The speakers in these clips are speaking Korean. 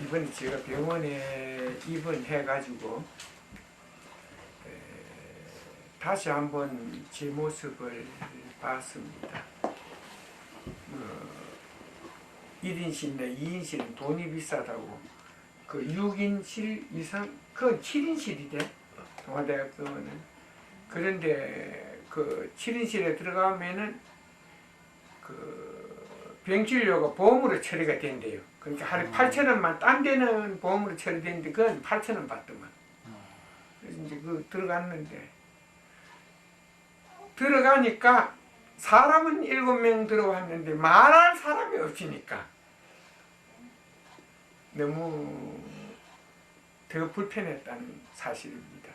이번에 제가 병원에 입원해가지고 다시 한번 제 모습을 봤습니다. 1인실이나 2인실은 돈이 비싸다고 그 6인실 이상 그건 7인실이대 동아대학교는. 그런데 그 7인실에 들어가면은 그 병진료가 보험으로 처리가 된대요. 그러니까 하루에 8,000원만 딴 데는 보험으로 처리되는데 그건 8,000원 받더만. 그래서 이제 그 들어갔는데 들어가니까 사람은 7명 들어왔는데 말할 사람이 없으니까 너무 더 불편했다는 사실입니다.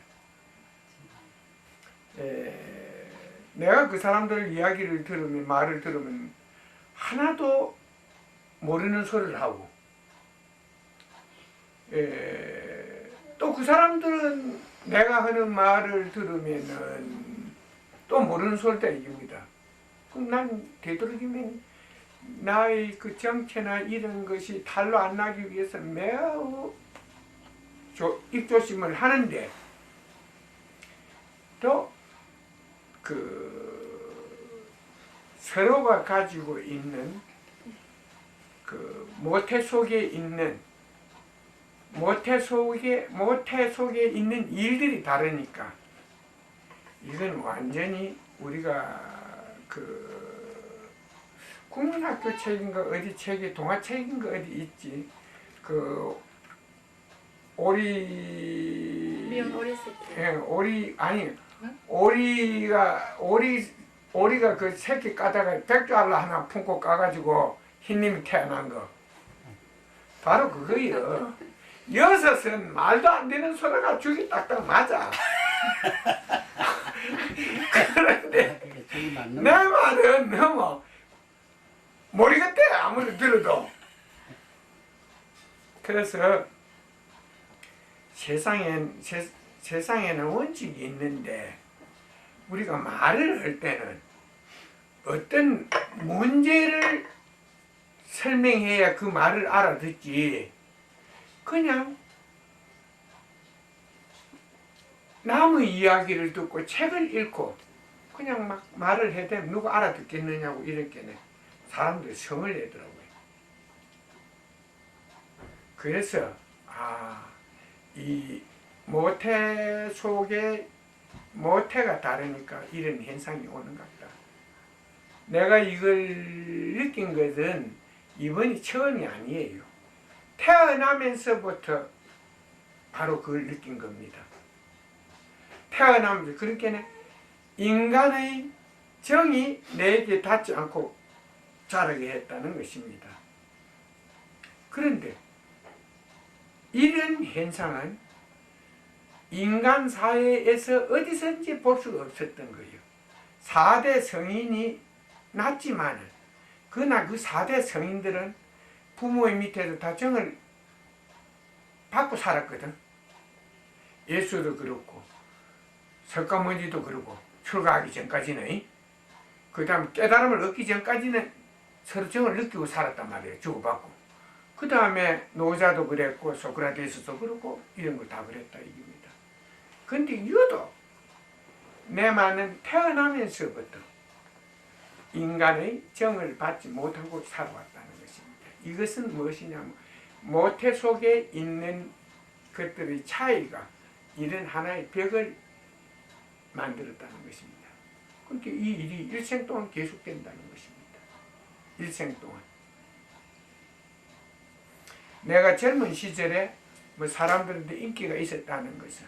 내가 그 사람들 이야기를 들으면, 말을 들으면 하나도 모르는 소리를 하고, 또 그 사람들은 내가 하는 말을 들으면은 또 모르는 소리다 이깁니다. 그럼 난 되도록이면 나의 그 정체나 이런 것이 탈로 안 나기 위해서 매우 입조심을 하는데, 또 그 서로가 가지고 있는 그 모태 속에 있는 있는 일들이 다르니까 이건 완전히 우리가 그 국민학교 책인가 어디 책에 동화책인가 어디 있지, 그 오리가 그 새끼 까다가 백조알라 하나 품고 까가지고 흰님이 태어난 거 바로 그거예요. 6은 말도 안 되는 소리가 죽이 딱딱 맞아. 그런데 내 말은 너무 모르겠대 아무리 들어도. 그래서 세상에는 원칙이 있는데 우리가 말을 할 때는 어떤 문제를 설명해야 그 말을 알아듣지, 그냥 남의 이야기를 듣고 책을 읽고 그냥 막 말을 해대면 누가 알아듣겠느냐고 이렇게 사람들이 성을 내더라고요. 그래서 이 모태 속에 모태가 다르니까 이런 현상이 오는 것 같다. 내가 이걸 느낀 것은 이번이 처음이 아니에요. 태어나면서부터 바로 그걸 느낀 겁니다. 태어나면서 그렇게 인간의 정이 내게 닿지 않고 자라게 했다는 것입니다. 그런데 이런 현상은 인간 사회에서 어디선지 볼 수가 없었던 거예요. 4대 성인이 났지만 그러나 그 4대 성인들은 부모의 밑에서 다 정을 받고 살았거든. 예수도 그렇고 석가모니도 그렇고 출가하기 전까지는, 그 다음 깨달음을 얻기 전까지는 서로 정을 느끼고 살았단 말이에요. 주고받고. 그 다음에 노자도 그랬고 소크라테스도 그렇고 이런 거 다 그랬다 이겁니다. 근데 유독 내 말은 태어나면서부터 인간의 정을 받지 못하고 살아왔다는 것입니다. 이것은 무엇이냐면 모태 속에 있는 것들의 차이가 이런 하나의 벽을 만들었다는 것입니다. 그러니까 이 일이 일생 동안 계속된다는 것입니다. 일생 동안. 내가 젊은 시절에 뭐 사람들한테 인기가 있었다는 것은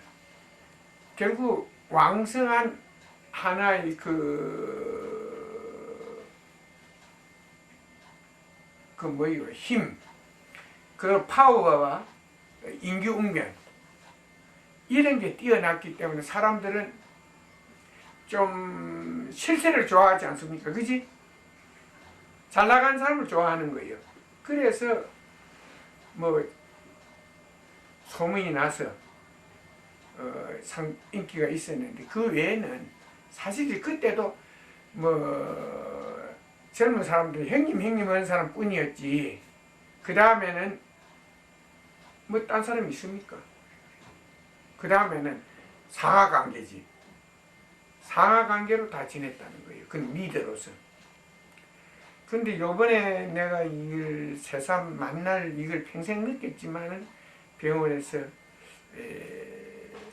결국 왕성한 하나의 힘, 그 파워와 인기응변 이런 게 뛰어났기 때문에 사람들은 좀 실세를 좋아하지 않습니까? 그지? 잘 나간 사람을 좋아하는 거예요. 그래서 소문이 나서 인기가 있었는데, 그 외에는 사실 그때도 젊은 사람들이 형님 하는 사람 뿐이었지, 그 다음에는 뭐 딴 사람이 있습니까? 그 다음에는 상하관계지. 상하관계로 다 지냈다는 거예요. 그건 리더로서. 근데 요번에 내가 이걸 새삼 만날 이걸 평생 느꼈지만은 병원에서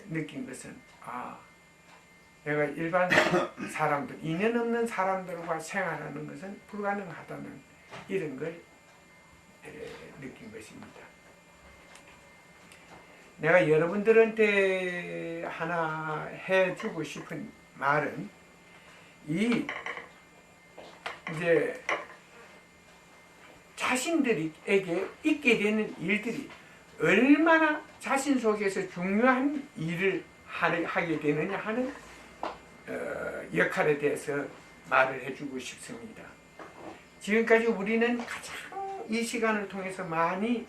느낀 것은 내가 일반 사람들, 인연 없는 사람들과 생활하는 것은 불가능하다는 이런 걸 느낀 것입니다. 내가 여러분들한테 하나 해주고 싶은 말은 이제 자신들에게 있게 되는 일들이 얼마나 자신 속에서 중요한 일을 하게 되느냐 하는 역할에 대해서 말을 해주고 싶습니다. 지금까지 우리는 가장 이 시간을 통해서 많이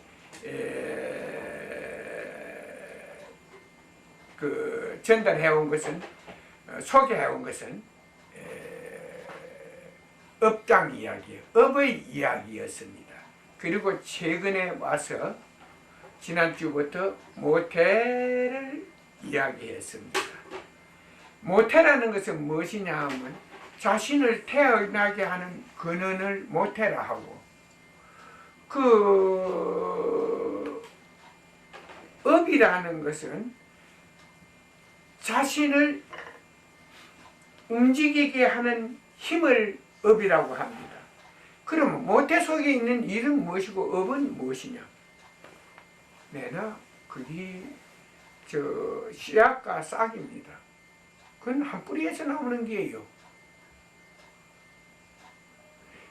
전달해온 것은, 소개해온 것은 업장 이야기, 업의 이야기였습니다. 그리고 최근에 와서 지난주부터 모태를 이야기했습니다. 모태라는 것은 무엇이냐 하면 자신을 태어나게 하는 근원을 모태라 하고, 업이라는 것은 자신을 움직이게 하는 힘을 업이라고 합니다. 그러면 모태 속에 있는 일은 무엇이고 업은 무엇이냐? 그게 씨앗과 싹입니다. 그건 한 뿌리에서 나오는 게예요.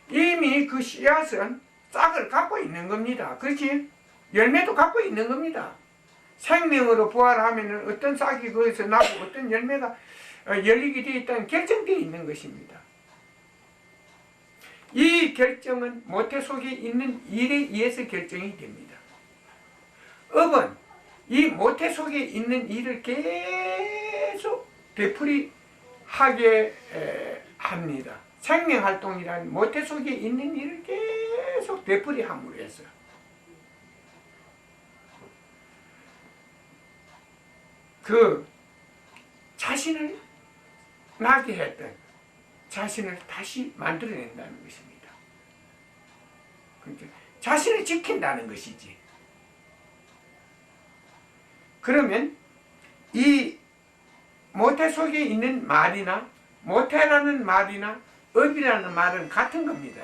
이미 그 씨앗은 싹을 갖고 있는 겁니다. 그렇지? 열매도 갖고 있는 겁니다. 생명으로 부활하면 어떤 싹이 거기서 나고 어떤 열매가 열리게 되어 있다는 결정되어 있는 것입니다. 이 결정은 모태 속에 있는 일에 의해서 결정이 됩니다. 업은 이 모태 속에 있는 일을 계속 되풀이하게 합니다. 생명활동이란 모태 속에 있는 일을 계속 되풀이함으로 해서 자신을 나게 했던 자신을 다시 만들어낸다는 것입니다. 그러니까 자신을 지킨다는 것이지. 그러면 이 모태 속에 있는 말이나 모태라는 말이나 업이라는 말은 같은 겁니다.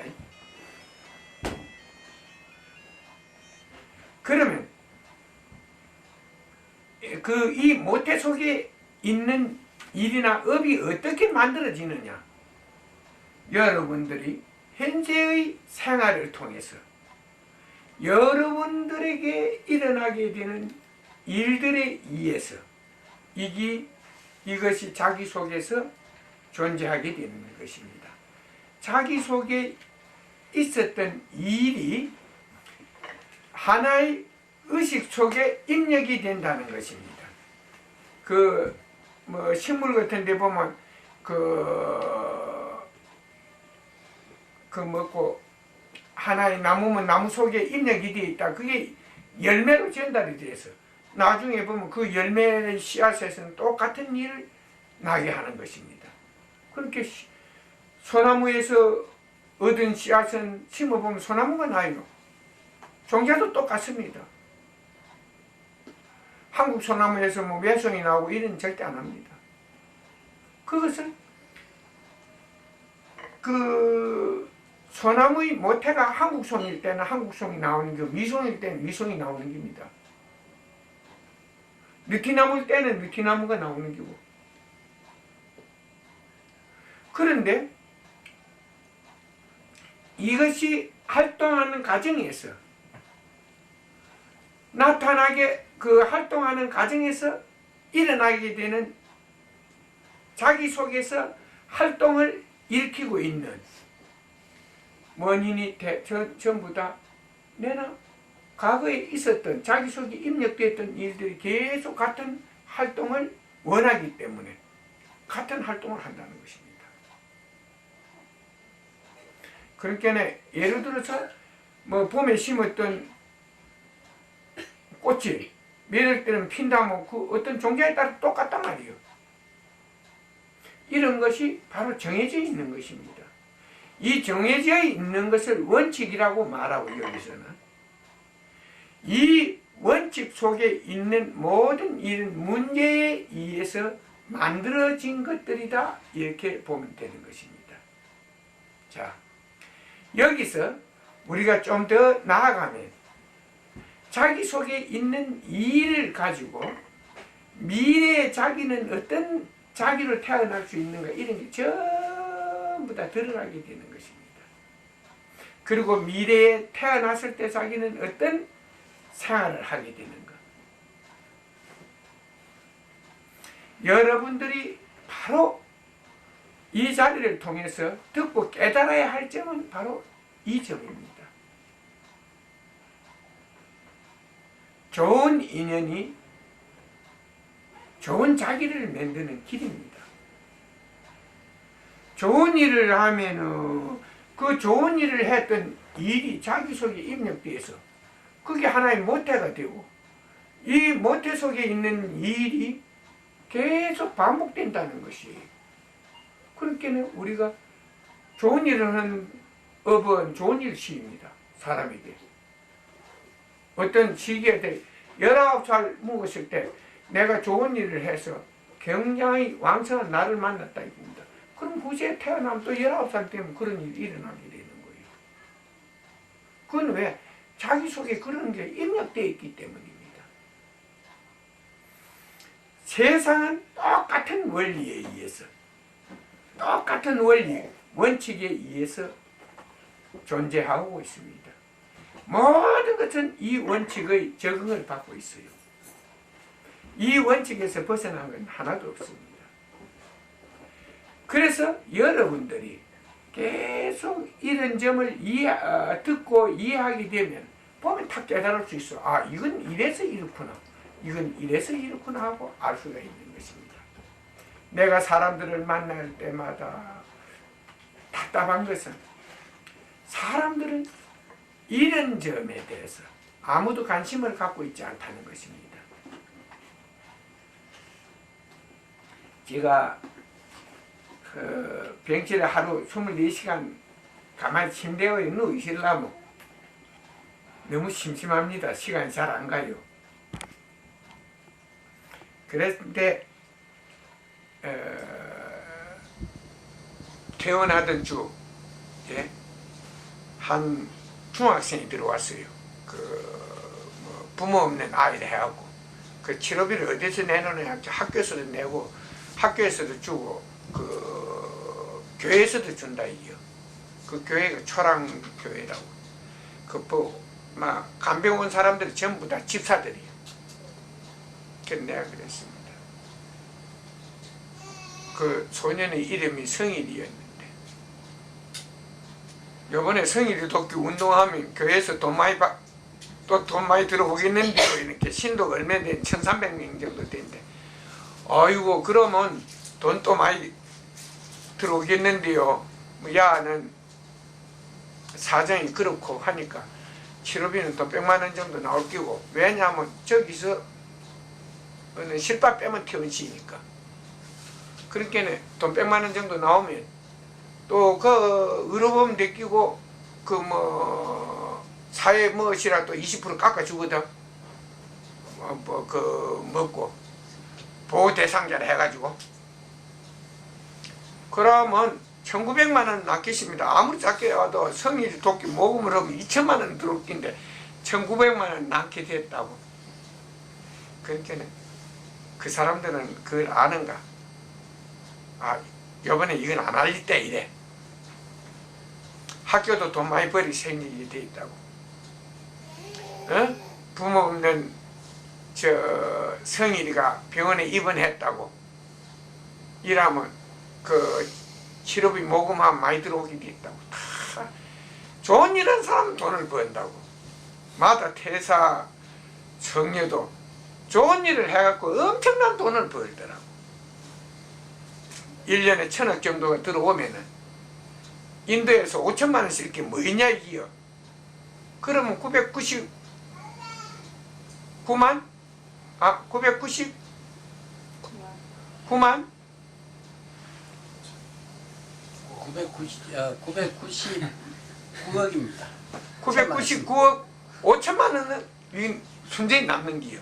그러면 이 모태 속에 있는 일이나 업이 어떻게 만들어지느냐? 여러분들이 현재의 생활을 통해서 여러분들에게 일어나게 되는 일들에 의해서 이것이 자기 속에서 존재하게 되는 것입니다. 자기 속에 있었던 일이 하나의 의식 속에 입력이 된다는 것입니다. 식물 같은 데 보면 먹고 하나의 나무면 나무 속에 입력이 되어 있다. 그게 열매로 전달이 돼서 나중에 보면 그 열매의 씨앗에서는 똑같은 일을 나게 하는 것입니다. 그렇게 소나무에서 얻은 씨앗은 심어보면 소나무가 나요. 종자도 똑같습니다. 한국 소나무에서 매송이 나오고 이런 절대 안 합니다. 그것은 소나무의 모태가 한국송일 때는 한국송이 나오는 게, 미송일 때는 미송이 나오는 겁니다. 느티나무일 때는 느티나무가 나오는 거고. 그런데 이것이 활동하는 과정에서 나타나게 활동하는 과정에서 일어나게 되는 자기 속에서 활동을 일으키고 있는 원인이 전부 다 내가 과거에 있었던 자기 속에 입력됐던 일들이 계속 같은 활동을 원하기 때문에 같은 활동을 한다는 것입니다. 그러니까 예를 들어서 봄에 심었던 꽃이 몇월 때는 핀다면 그 어떤 종자에 따라 똑같단 말이에요. 이런 것이 바로 정해져 있는 것입니다. 이 정해져 있는 것을 원칙이라고 말하고 여기서는 이 원칙 속에 있는 모든 이런 문제에 의해서 만들어진 것들이다 이렇게 보면 되는 것입니다. 자, 여기서 우리가 좀 더 나아가면 자기 속에 있는 이를 가지고 미래의 자기는 어떤 자기로 태어날 수 있는가 이런 게 전부 다 드러나게 되는 것입니다. 그리고 미래에 태어났을 때 자기는 어떤 생활을 하게 되는가. 여러분들이 바로 이 자리를 통해서 듣고 깨달아야 할 점은 바로 이 점입니다. 좋은 인연이 좋은 자기를 만드는 길입니다. 좋은 일을 하면은 그 좋은 일을 했던 일이 자기 속에 입력돼서 그게 하나의 모태가 되고 이 모태 속에 있는 일이 계속 반복된다는 것이에요. 그러니까 우리가 좋은 일을 하는 업은 좋은 일 시입니다. 사람에게. 어떤 시기에 19살 먹었을 때 내가 좋은 일을 해서 굉장히 왕성한 나를 만났다 이겁니다. 그럼 후세에 태어나면 또 19살 되면 그런 일이 일어나게 되는 거예요. 그건 왜? 자기 속에 그런 게 입력되어 있기 때문입니다. 세상은 똑같은 원리에 의해서 똑같은 원리, 원칙에 의해서 존재하고 있습니다. 모든 것은 이 원칙의 적응을 받고 있어요. 이 원칙에서 벗어난 건 하나도 없습니다. 그래서 여러분들이 계속 이런 점을 듣고 이해하게 되면 보면 탁 깨달을 수 있어. 아, 이건 이래서 이렇구나. 이건 이래서 이렇구나 하고 알 수가 있는 것입니다. 내가 사람들을 만날 때마다 답답한 것은 사람들은 이런 점에 대해서 아무도 관심을 갖고 있지 않다는 것입니다. 제가 병실에 하루 24시간 가만히 침대에 누우시려면 너무 심심합니다. 시간이 잘 안 가요. 그런데 퇴원하던 주에 한 중학생이 들어왔어요. 부모 없는 아이를 해갖고 그 치료비를 어디서 내놓느냐 학교에서도 내고 학교에서도 주고 교회에서도 준다 이요. 그 교회가 초랑교회라고. 막 간병 온 사람들이 전부 다 집사들이요. 그래서 내가 그랬습니다. 그 소년의 이름이 성일이었는데 요번에 성일이 돕기 운동하면 교회에서 돈 많이 들어오겠는데요. 이렇게 신도가 얼마 된 1300명 정도 된대. 아이고 그러면 돈 또 많이 들어오겠는데요. 야는 사정이 그렇고 하니까 치료비는 또 100만 원 정도 나올 끼고, 왜냐하면 저기서 실밥 빼면 퇴원시니까. 그러니까 돈 100만 원 정도 나오면 또 그 의료보험 내끼고 사회 무엇이라 또 20% 깎아주거든. 먹고 보호 대상자를 해가지고. 그러면 1900만 원 낚이십니다. 아무리 작게 와도 성일 돕기 모금을 하면 2000만 원 들어올 낀데 1900만 원 낚게 됐다고. 그러니까 그 사람들은 그걸 아는가? 아, 요번에 이건 안 알릴 때 이래. 학교도 돈 많이 벌이 생기게 돼 있다고. 부모 없는 성일이가 병원에 입원했다고. 이러면 치료비 모금하면 많이 들어오게 돼 있다고. 다 좋은 일한 사람은 돈을 번다고. 마다 태사 성녀도 좋은 일을 해갖고 엄청난 돈을 벌더라고. 1년에 1000억 정도가 들어오면은 인도에서 5천만 원 쓸 게 뭐냐 이기요. 그러면 999 9만? 999만? 999억입니다. 999억 5천만 원은 순전히 남는 기요.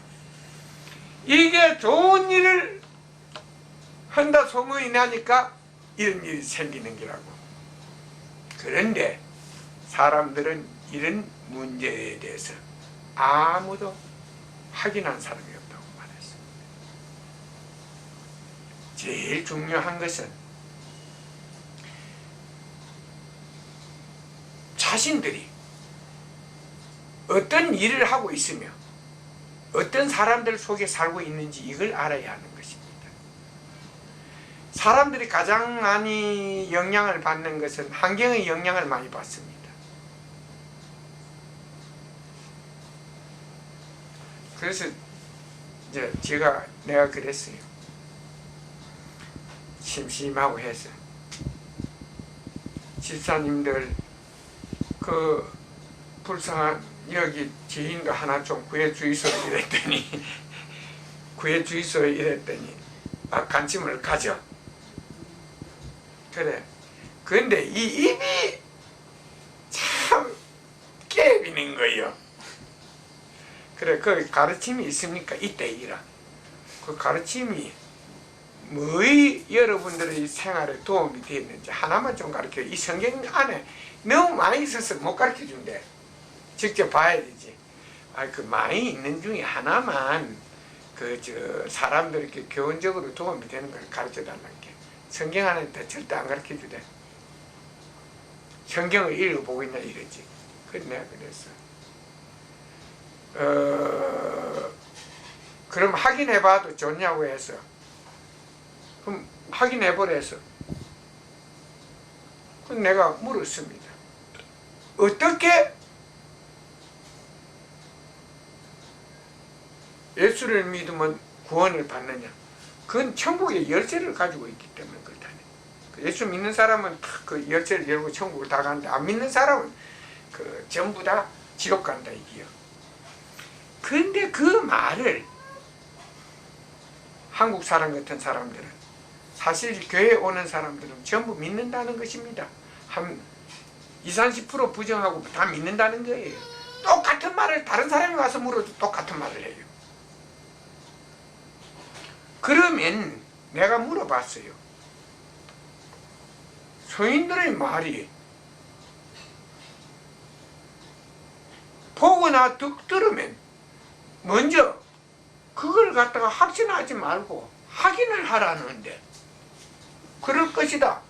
이게 좋은 일을 한다 소문이 나니까 이런 일이 생기는 기라고. 그런데 사람들은 이런 문제에 대해서 아무도 확인한 사람이 없다고 말했습니다. 제일 중요한 것은 자신들이 어떤 일을 하고 있으며 어떤 사람들 속에 살고 있는지 이걸 알아야 하는 것입니다. 사람들이 가장 많이 영향을 받는 것은 환경의 영향을 많이 받습니다. 그래서 이제 내가 그랬어요. 심심하고 해서 집사님들 그 불쌍한 여기 지인도 하나 좀 구해주이소 이랬더니 구해주이소 이랬더니 관심을 가져. 그래. 근데 이 입이 참 깨비는 거예요. 그래, 그 가르침이 있습니까? 이때이라. 그 가르침이 뭐의 여러분들의 생활에 도움이 되었는지 하나만 좀 가르쳐. 이 성경 안에 너무 많이 있어서 못 가르쳐 준대. 직접 봐야 되지. 그 많이 있는 중에 하나만 사람들에게 교훈적으로 도움이 되는 걸 가르쳐 달라는 게. 성경 안에 절대 안 가르쳐 주대. 성경을 읽어보고 있나 이러지. 그래서 내가 그랬어. 그럼 확인해봐도 좋냐고 해서 그럼 확인해보래서 그럼 내가 물었습니다. 어떻게 예수를 믿으면 구원을 받느냐? 그건 천국의 열쇠를 가지고 있기 때문에 그렇다네. 예수 믿는 사람은 그 열쇠를 열고 천국을 다 가는데 안 믿는 사람은 전부 다 지옥 간다 이게요. 그런데 그 말을 한국 사람 같은 사람들은 사실 교회에 오는 사람들은 전부 믿는다는 것입니다. 한 20-30% 부정하고 다 믿는다는 거예요. 똑같은 말을 다른 사람이 와서 물어도 똑같은 말을 해요. 그러면 내가 물어봤어요. 서인들의 말이 보거나 들으면 먼저 그걸 갖다가 확신하지 말고 확인을 하라는데 그럴 것이다.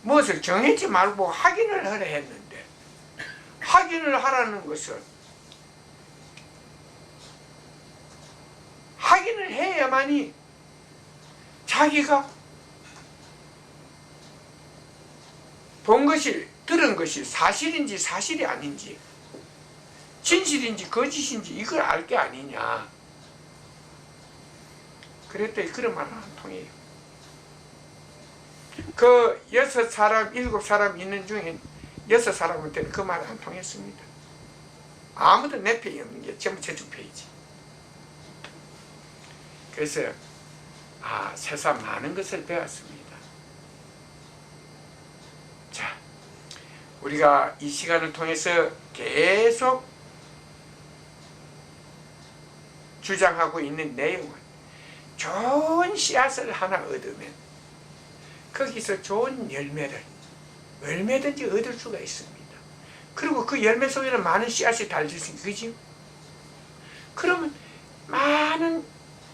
무엇을 정하지 말고 확인을 하라 했는데 확인을 하라는 것은 확인을 해야만이 자기가 본 것이 들은 것이 사실인지 사실이 아닌지 진실인지 거짓인지 이걸 알 게 아니냐. 그랬더니 그런 말은 안 통해요. 그 6사람, 7사람 있는 중에 6사람한테는 그 말이 안 통했습니다. 아무도 내 편이 없는 게 전부 저쪽 편이지. 그래서 세상 많은 것을 배웠습니다. 자, 우리가 이 시간을 통해서 계속 주장하고 있는 내용은 좋은 씨앗을 하나 얻으면 거기서 좋은 열매를 얼마든지 얻을 수가 있습니다. 그리고 그 열매 속에는 많은 씨앗이 달릴 수 있죠. 그러면 많은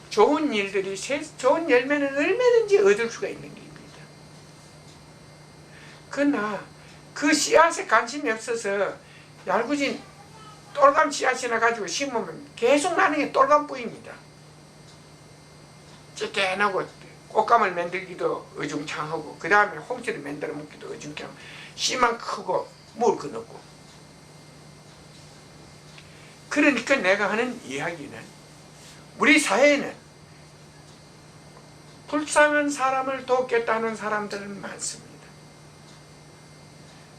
좋은 일들이 좋은 열매는 얼마든지 얻을 수가 있는 겁니다. 그러나 그 씨앗에 관심이 없어서 얄궂은 똘감 씨앗이나 가지고 심으면 계속 나는 게 똘감뿌입니다. 찌개나고 꽃감을 만들기도 어중창하고 그 다음에 홍시를 만들어 먹기도 어중창하고 씨만 크고 먹을 거 없고. 그러니까 내가 하는 이야기는 우리 사회에는 불쌍한 사람을 돕겠다는 사람들은 많습니다.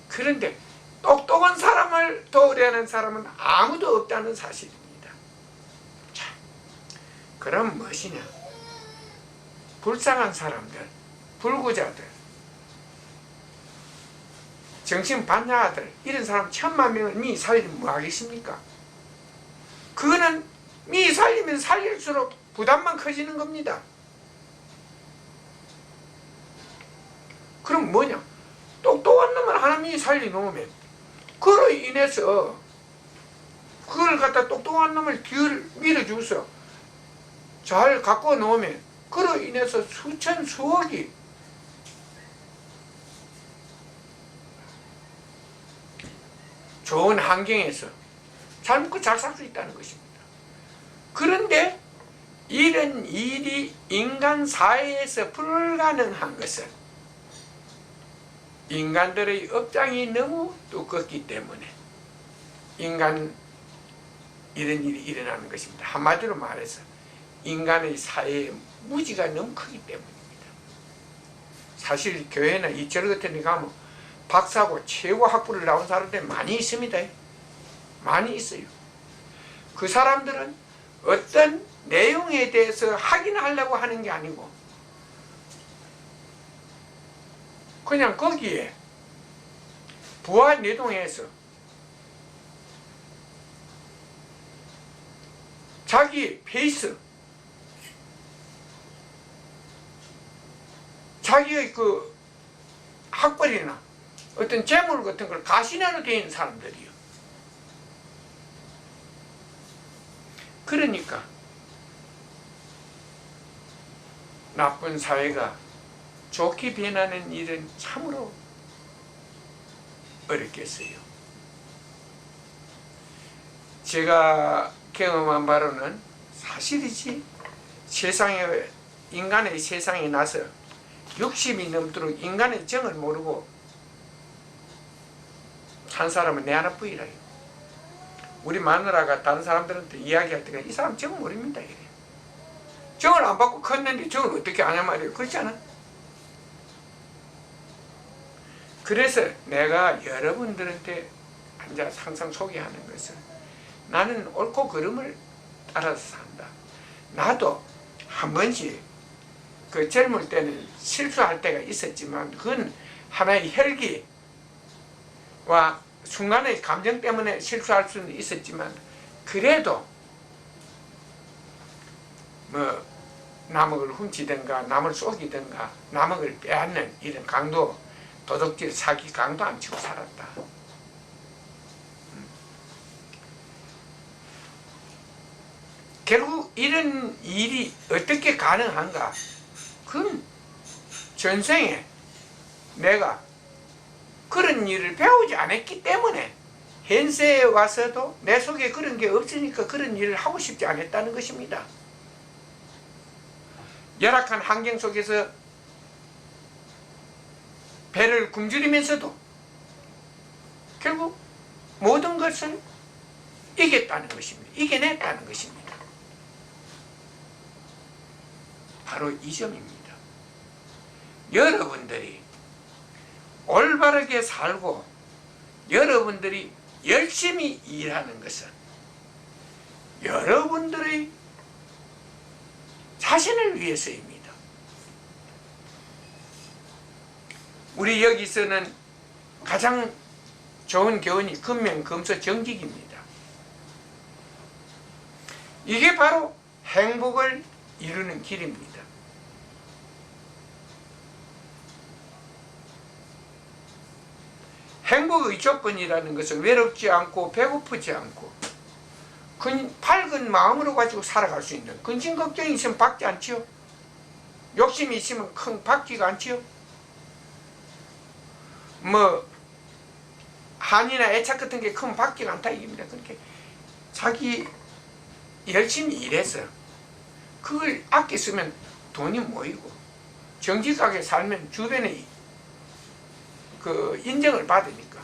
그런데 똑똑한 사람을 도우려는 사람은 아무도 없다는 사실입니다. 자, 그럼 무엇이냐? 불쌍한 사람들, 불구자들, 정신반야들, 이런 사람 10,000,000명을 미 살리면 뭐 하겠습니까? 그거는 미 살리면 살릴수록 부담만 커지는 겁니다. 그럼 뭐냐? 똑똑한 놈을 하나 미 살려놓으면 그로 인해서 그걸 갖다 똑똑한 놈을 뒤를 밀어주서 잘 갖고 놓으면 그로 인해서 수천 수억이 좋은 환경에서 잘 먹고 잘 살 수 있다는 것입니다. 그런데 이런 일이 인간 사회에서 불가능한 것은 인간들의 업장이 너무 두껍기 때문에 이런 일이 일어나는 것입니다. 한마디로 말해서 인간의 사회의 무지가 너무 크기 때문입니다. 사실 교회나 이철 같은 데 가면 박사고 최고 학부를 나온 사람들이 많이 있습니다. 많이 있어요. 그 사람들은 어떤 내용에 대해서 확인하려고 하는 게 아니고 그냥 거기에 부화내동해서 자기 페이스, 자기의 그 학벌이나 어떤 재물 같은 걸 가시나로 되어 있는 사람들이요. 그러니까 나쁜 사회가 좋게 변하는 일은 참으로 어렵겠어요. 제가 경험한 바로는 사실이지 인간의 세상에 나서 60이 넘도록 인간의 정을 모르고 산 사람은 내 하나뿐이라요. 우리 마누라가 다른 사람들한테 이야기할 때가 이 사람 정 모릅니다. 이래. 정을 안 받고 컸는데 정을 어떻게 아냐 말이에요. 그렇지 않아? 그래서 내가 여러분들한테 앉아서 항상 소개하는 것은 나는 옳고 그름을 따라서 산다. 나도 한 번씩 그 젊을 때는 실수할 때가 있었지만 그건 하나의 혈기와 순간의 감정 때문에 실수할 수는 있었지만 그래도 뭐 남을 훔치든가 남을 속이든가 남을 빼앗는 이런 강도, 도둑질, 사기 강도 안 치고 살았다. 결국 이런 일이 어떻게 가능한가? 그건 전생에 내가 그런 일을 배우지 않았기 때문에 현세에 와서도 내 속에 그런 게 없으니까 그런 일을 하고 싶지 않았다는 것입니다. 열악한 환경 속에서 배를 굶주리면서도 결국 모든 것을 이겼다는 것입니다. 이겨냈다는 것입니다. 바로 이 점입니다. 여러분들이 올바르게 살고 여러분들이 열심히 일하는 것은 여러분들의 자신을 위해서입니다. 우리 여기서는 가장 좋은 교훈이 근면금소정직입니다. 이게 바로 행복을 이루는 길입니다. 행복의 조건이라는 것은 외롭지 않고 배고프지 않고 밝은 마음으로 가지고 살아갈 수 있는, 근심 걱정이 있으면 박지 않지요. 욕심이 있으면 큰 박지가 않지요. 뭐 한이나 애착 같은 게 큰 박지가 않다 이깁니다. 그렇게 자기 열심히 일해서 그걸 아껴 쓰면 돈이 모이고 정직하게 살면 주변에 그 인정을 받으니까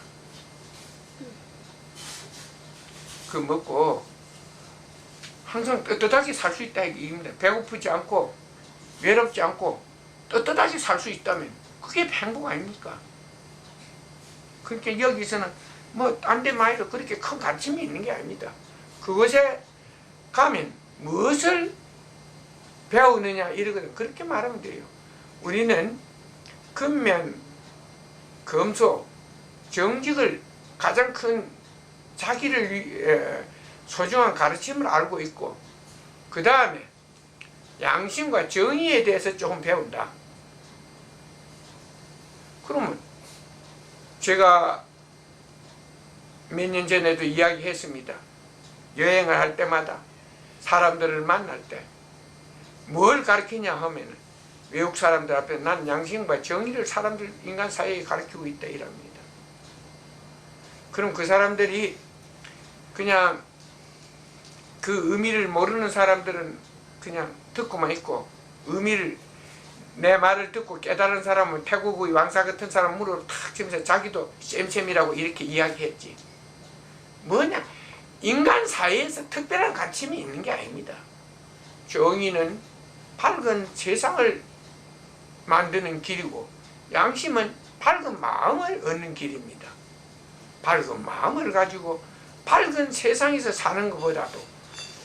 그 먹고 항상 떳떳하게 살 수 있다 이깁니다. 배고프지 않고 외롭지 않고 떳떳하게 살 수 있다면 그게 행복 아닙니까? 그러니까 여기서는 뭐 딴 데 말고 그렇게 큰 가르침이 있는 게 아닙니다. 그것에 가면 무엇을 배우느냐 이러거든. 그렇게 말하면 돼요. 우리는 근면, 검소, 정직을 가장 큰 자기를 위해 소중한 가르침을 알고 있고, 그 다음에 양심과 정의에 대해서 조금 배운다. 그러면 제가 몇 년 전에도 이야기했습니다. 여행을 할 때마다 사람들을 만날 때 뭘 가르치냐 하면은 외국 사람들 앞에 난 양심과 정의를 사람들 인간 사이에 가르치고 있다 이랍니다. 그럼 그 사람들이 그냥 그 의미를 모르는 사람들은 그냥 듣고만 있고, 의미를 내 말을 듣고 깨달은 사람은 태국의 왕사 같은 사람 물어 탁 치면서 자기도 쌤쌤이라고 이렇게 이야기했지. 뭐냐? 인간 사이에서 특별한 가르침이 있는 게 아닙니다. 정의는 밝은 세상을 만드는 길이고, 양심은 밝은 마음을 얻는 길입니다. 밝은 마음을 가지고 밝은 세상에서 사는 것보다도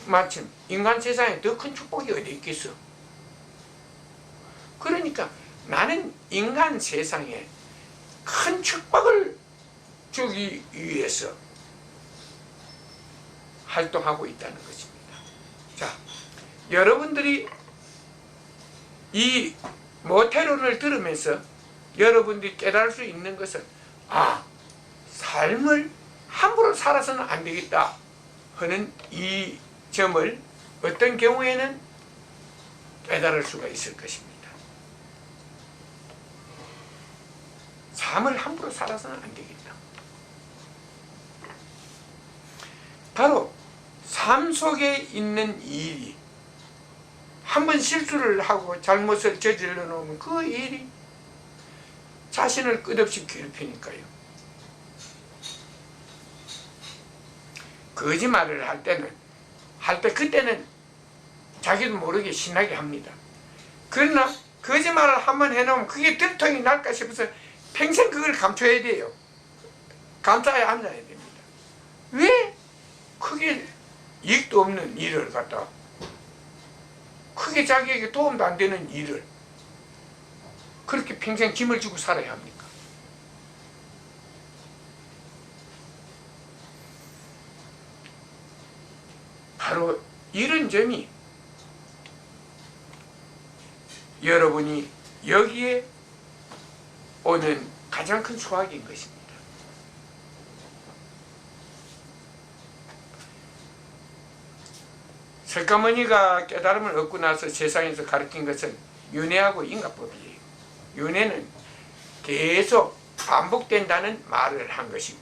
마침 인간 세상에 더 큰 축복이 어디 있겠어. 그러니까 나는 인간 세상에 큰 축복을 주기 위해서 활동하고 있다는 것입니다. 자, 여러분들이 이 모태론을 들으면서 여러분들이 깨달을 수 있는 것은, 삶을 함부로 살아서는 안 되겠다 하는 이 점을 어떤 경우에는 깨달을 수가 있을 것입니다. 삶을 함부로 살아서는 안 되겠다. 바로 삶 속에 있는 일이 한번 실수를 하고 잘못을 저질러 놓으면 그 일이 자신을 끝없이 괴롭히니까요. 거짓말을 할 때는 그때는 자기도 모르게 신나게 합니다. 그러나 거짓말을 한번 해놓으면 그게 들통이 날까 싶어서 평생 그걸 감춰야 돼요. 감싸야 앉아야 됩니다. 왜 크게 이익도 없는 일을 갖다, 크게 자기에게 도움도 안 되는 일을 그렇게 평생 짐을 지고 살아야 합니까? 바로 이런 점이 여러분이 여기에 오는 가장 큰 수확인 것입니다. 석가모니가 깨달음을 얻고 나서 세상에서 가르친 것은 윤회하고 인가법이에요. 윤회는 계속 반복된다는 말을 한 것이고,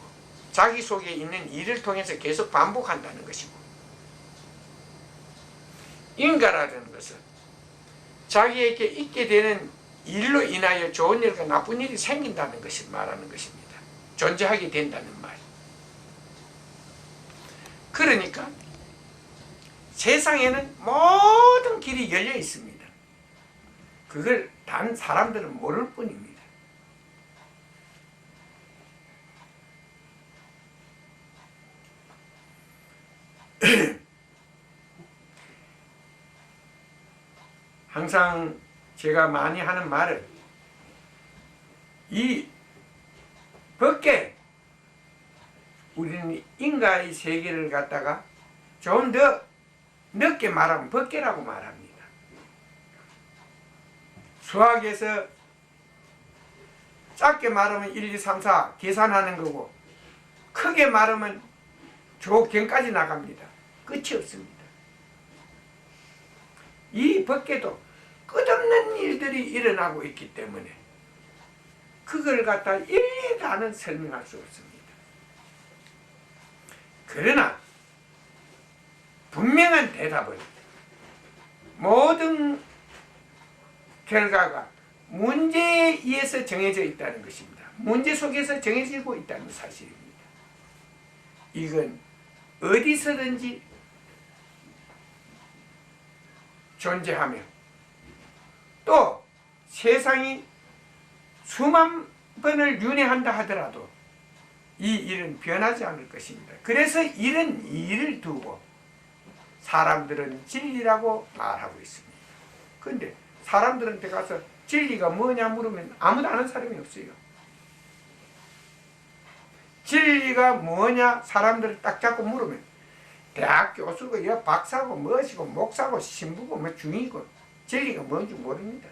자기 속에 있는 일을 통해서 계속 반복한다는 것이고, 인가라는 것은 자기에게 있게 되는 일로 인하여 좋은 일과 나쁜 일이 생긴다는 것을 말하는 것입니다. 존재하게 된다는 말. 그러니까 세상에는 모든 길이 열려 있습니다. 그걸 단 사람들은 모를 뿐입니다. 항상 제가 많이 하는 말은, 이 법계, 우리는 인가의 세계를 갖다가 좀 더 넓게 말하면 법계라고 말합니다. 수학에서 작게 말하면 1, 2, 3, 4 계산하는 거고, 크게 말하면 조경까지 나갑니다. 끝이 없습니다. 이 법계도 끝없는 일들이 일어나고 있기 때문에 그걸 갖다 일일이 다는 설명할 수 없습니다. 그러나 분명한 대답은, 모든 결과가 문제에 의해서 정해져 있다는 것입니다. 문제 속에서 정해지고 있다는 사실입니다. 이건 어디서든지 존재하며, 또 세상이 수만 번을 윤회한다 하더라도 이 일은 변하지 않을 것입니다. 그래서 이런 일을 두고 사람들은 진리라고 말하고 있습니다. 근데 사람들한테 가서 진리가 뭐냐 물으면 아무도 아는 사람이 없어요. 진리가 뭐냐 사람들을 딱 잡고 물으면 대학 교수고 여 박사고 무엇이고 목사고 신부고 뭐 중이고 진리가 뭔지 모릅니다.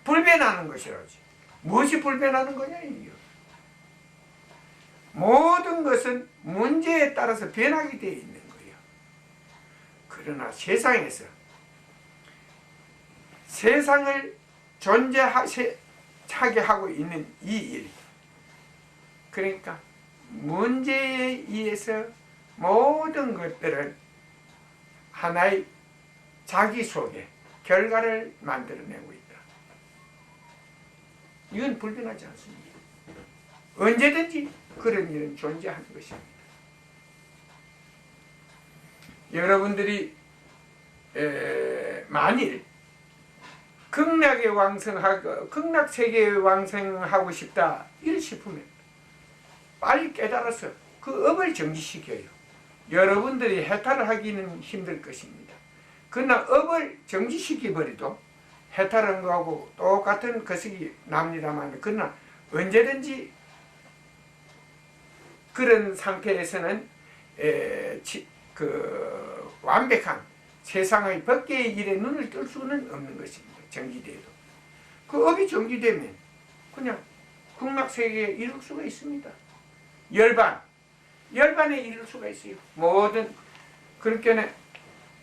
불변하는 것이라지. 무엇이 불변하는 거냐 이요. 모든 것은 문제에 따라서 변하게 되어 있는 거예요. 그러나 세상에서 세상을 존재하게 하고 있는 이 일, 그러니까 문제에 의해서 모든 것들은 하나의 자기 속에 결과를 만들어내고 있다. 이건 불변하지 않습니다. 언제든지 그런 일은 존재하는 것입니다. 여러분들이 만일 극락에 왕성하고 극락세계에 왕성하고 싶다 이를 싶으면 빨리 깨달아서 그 업을 정지시켜요. 여러분들이 해탈을 하기는 힘들 것입니다. 그러나 업을 정지시켜버려도 해탈한 거하고 똑같은 것이 납니다만, 그러나 언제든지 그런 상태에서는 완벽한 세상의 법계의 일에 눈을 뜰 수는 없는 것입니다. 정지돼도. 그 업이 정지되면 그냥 극락세계에 이룰 수가 있습니다. 열반에 이룰 수가 있어요. 모든 그렇게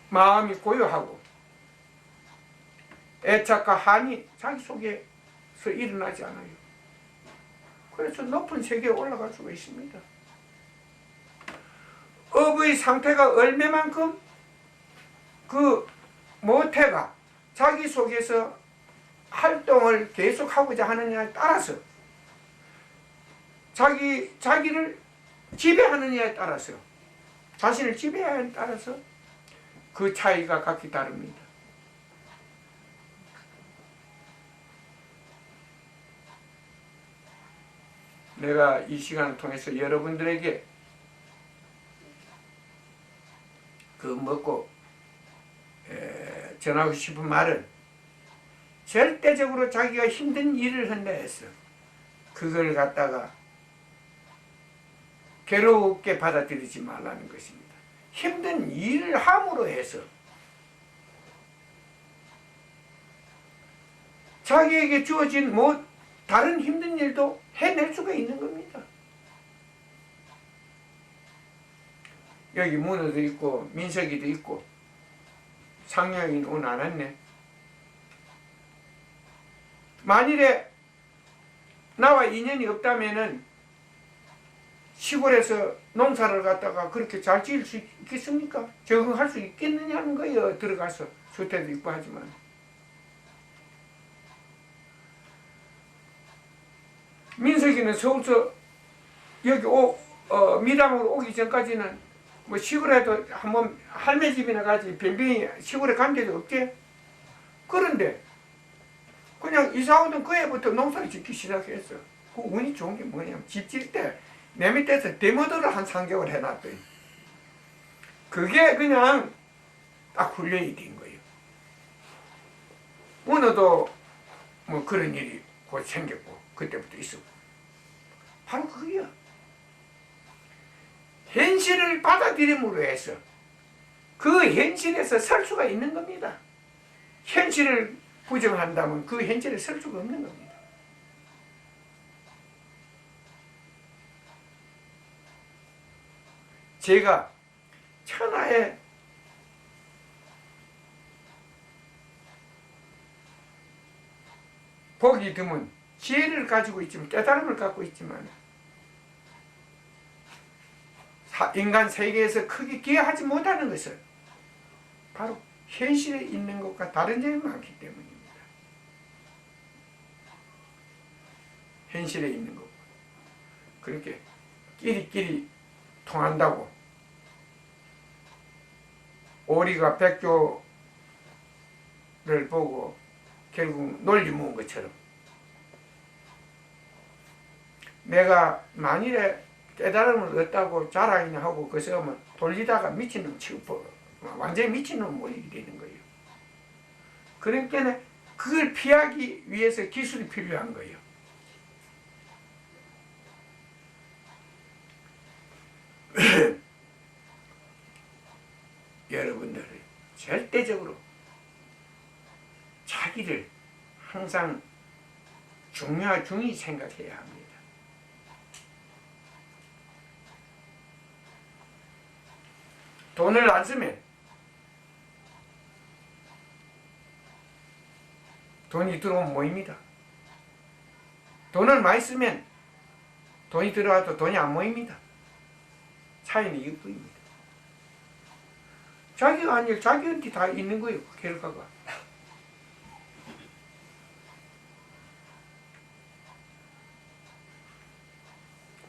마음이 고요하고 애착과 한이 자기 속에서 일어나지 않아요. 그래서 높은 세계에 올라갈 수가 있습니다. 업의 상태가 얼마만큼 그 모태가 자기 속에서 활동을 계속하고자 하느냐에 따라서 자기를 지배하느냐에 따라서 자신을 지배하느냐에 따라서 그 차이가 각기 다릅니다. 내가 이 시간을 통해서 여러분들에게 전하고 싶은 말은 절대적으로 자기가 힘든 일을 한다 해서 그걸 갖다가 괴롭게 받아들이지 말라는 것입니다. 힘든 일을 함으로 해서 자기에게 주어진 다른 힘든 일도 해낼 수가 있는 겁니다. 여기 문어도 있고 민석이도 있고 상영이는 오늘 안 왔네. 만일에 나와 인연이 없다면은 시골에서 농사를 갖다가 그렇게 잘 지을 수 있겠습니까? 적응할 수 있겠느냐는 거예요. 들어가서 주택도 있고 하지만. 민석이는 서울서 여기 미담으로 오기 전까지는 뭐 시골에도 한번 할매 집이나 가지 뱅뱅이 시골에 간 데도 없지. 그런데 그냥 이사 오던 그 해부터 농사를 짓기 시작했어. 그 운이 좋은 게 뭐냐면 집 질 때 내 밑에서 데모더를 한 3개월 해놨더니 그게 그냥 딱 훈련이 된 거예요. 오늘도 뭐 그런 일이 곧 생겼고 그때부터 있었고 바로 그거야. 현실을 받아들임으로 해서 그 현실에서 설 수가 있는 겁니다. 현실을 부정한다면 그 현실에 설 수가 없는 겁니다. 제가 천하에 복이 드문 지혜를 가지고 있지만 깨달음을 갖고 있지만 인간 세계에서 크게 기여하지 못하는 것은 바로 현실에 있는 것과 다른 점이 많기 때문입니다. 현실에 있는 것. 그렇게 끼리끼리 통한다고 오리가 백조를 보고 결국 논리 모은 것처럼 내가 만일에 깨달음을 얻다고 자랑이나 하고 그래서 뭐 돌리다가 미친놈 취급, 완전히 미친놈 몰리게 되는 거예요. 그러니까 그걸 피하기 위해서 기술이 필요한 거예요. 여러분들은 절대적으로 자기를 항상 중히 생각해야 합니다. 돈을 안 쓰면 돈이 들어오면 모입니다. 돈을 많이 쓰면 돈이 들어와도 돈이 안 모입니다. 차이는 이것뿐입니다. 자기가 아니라 자기한테 다 있는 거예요. 그 결과가.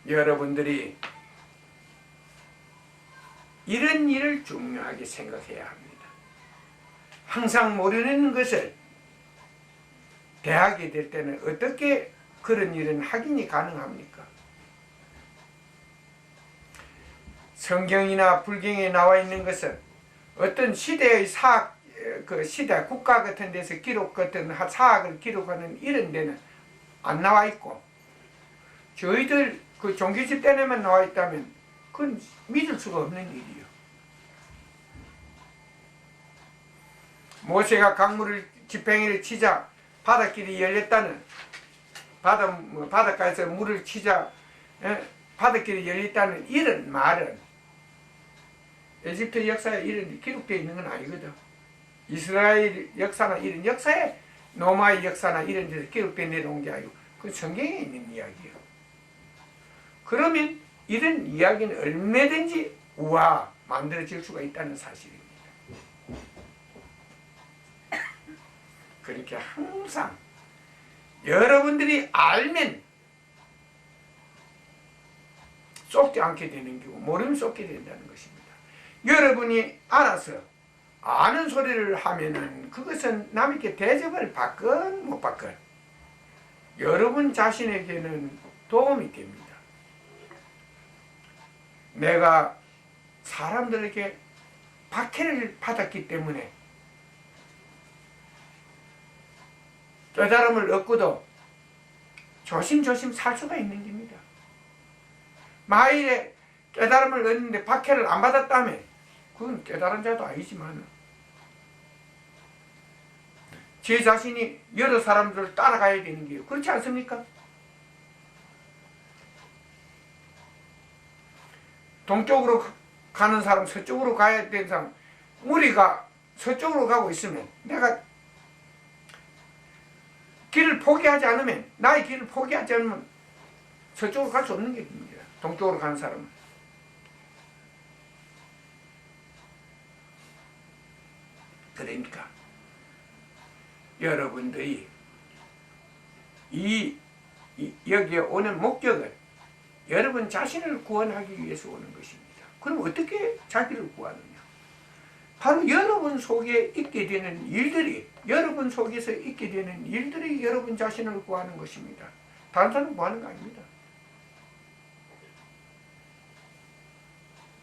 여러분들이 이런 일을 중요하게 생각해야 합니다. 항상 모르는 것을 대하게 될 때는 어떻게 그런 일은 확인이 가능합니까? 성경이나 불경에 나와 있는 것은 어떤 시대의 사학, 그 시대 국가 같은 데서 기록 같은 사학을 기록하는 이런 데는 안 나와 있고, 저희들 그 종교 집단에만 나와 있다면 그건 믿을 수가 없는 일이에요. 모세가 강물을 지팡이를 치자 바닷길이 열렸다는, 바닷가에서 물을 치자 바닷길이 열렸다는 이런 말은 에집트 역사에 이런 기록되어 있는 건 아니거든. 이스라엘 역사나 이런 역사에, 노마의 역사나 이런 데서 기록되어 내려온 게 아니고 그건 성경에 있는 이야기예요. 그러면 이런 이야기는 얼마든지 만들어질 수가 있다는 사실입니다. 그렇게 항상 여러분들이 알면 쏟지 않게 되는 거고, 모르면 쏟게 된다는 것입니다. 여러분이 알아서 아는 소리를 하면은 그것은 남에게 대접을 받건 못 받건 여러분 자신에게는 도움이 됩니다. 내가 사람들에게 박해를 받았기 때문에 깨달음을 얻고도 조심조심 살 수가 있는 겁니다. 만일에 깨달음을 얻는데 박해를 안 받았다면 그건 깨달은 자도 아니지만 제 자신이 여러 사람들을 따라가야 되는 게요. 그렇지 않습니까? 동쪽으로 가는 사람, 서쪽으로 가야 되는 사람, 우리가 서쪽으로 가고 있으면 내가 길을 포기하지 않으면, 나의 길을 포기하지 않으면 서쪽으로 갈 수 없는 게 됩니다. 동쪽으로 가는 사람은. 그러니까 여러분들이 여기에 오는 목적은 여러분 자신을 구원하기 위해서 오는 것입니다. 그럼 어떻게 자기를 구하느냐? 바로 여러분 속에 있게 되는 일들이, 여러분 속에서 있게 되는 일들이 여러분 자신을 구하는 것입니다. 다른 사람 구하는 거 아닙니다.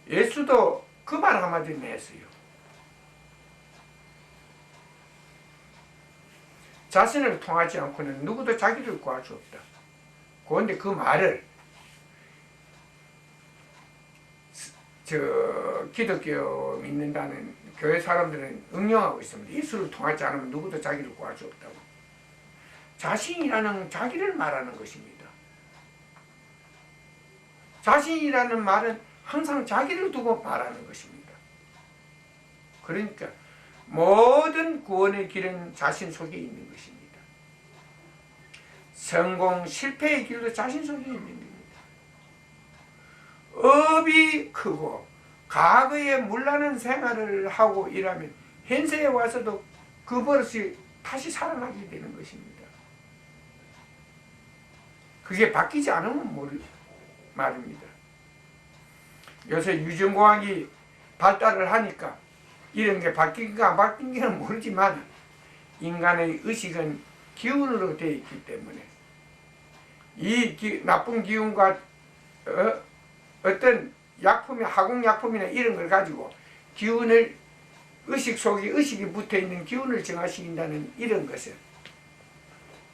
예수도 그 말 한마디 했어요. 자신을 통하지 않고는 누구도 자기를 구할 수 없다. 그런데 그 말을 기독교 믿는다는 교회 사람들은 응용하고 있습니다. 예수를 통하지 않으면 누구도 자기를 구할 수 없다고. 자신이라는 자기를 말하는 것입니다. 자신이라는 말은 항상 자기를 두고 말하는 것입니다. 그러니까 모든 구원의 길은 자신 속에 있는 것입니다. 성공, 실패의 길도 자신 속에 있는 겁니다. 업이 크고 과거에 물나는 생활을 하고 일하면 현세에 와서도 그 버릇이 다시 살아나게 되는 것입니다. 그게 바뀌지 않으면 말입니다. 요새 유전공학이 발달을 하니까 이런 게 바뀐가 안 바뀐지는 모르지만 인간의 의식은 기운으로 되어 있기 때문에 이 나쁜 기운과 어떤 약품이 화공약품이나 이런 걸 가지고 기운을 의식 속에 의식이 붙어있는 기운을 정화시킨다는 이런 것은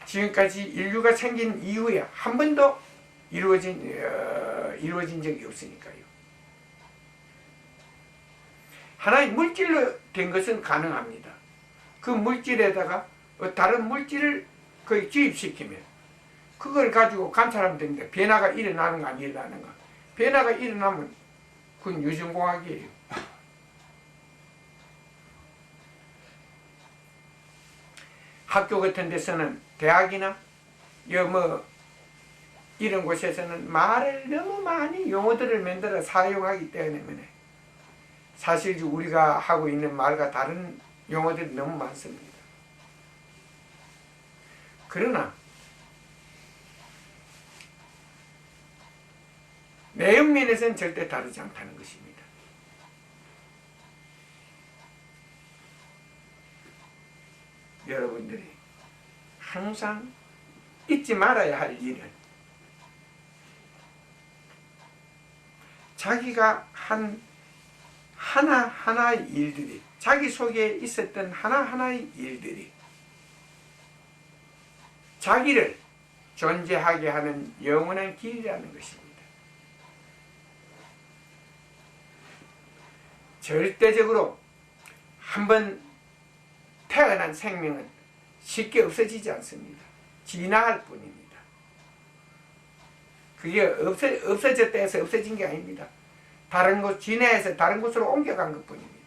지금까지 인류가 생긴 이후에 한 번도 이루어진 적이 없으니까요. 하나의 물질로 된 것은 가능합니다. 그 물질에다가 다른 물질을 거의 주입시키면 그걸 가지고 관찰하면 됩니다. 변화가 일어나는가 안 일어나는가. 변화가 일어나면 그건 유전공학이에요. 학교 같은 데서는 대학이나 이런 곳에서는 말을 너무 많이 용어들을 만들어 사용하기 때문에 사실 우리가 하고 있는 말과 다른 용어들이 너무 많습니다. 그러나 내용면에서는 절대 다르지 않다는 것입니다. 여러분들이 항상 잊지 말아야 할 일은 자기가 한 하나하나의 일들이 자기 속에 있었던 하나하나의 일들이 자기를 존재하게 하는 영원한 길이라는 것입니다. 절대적으로 한번 태어난 생명은 쉽게 없어지지 않습니다. 진화할 뿐입니다. 그게 없어졌다 해서 없어진 게 아닙니다. 다른 곳 진화해서 다른 곳으로 옮겨간 것 뿐입니다.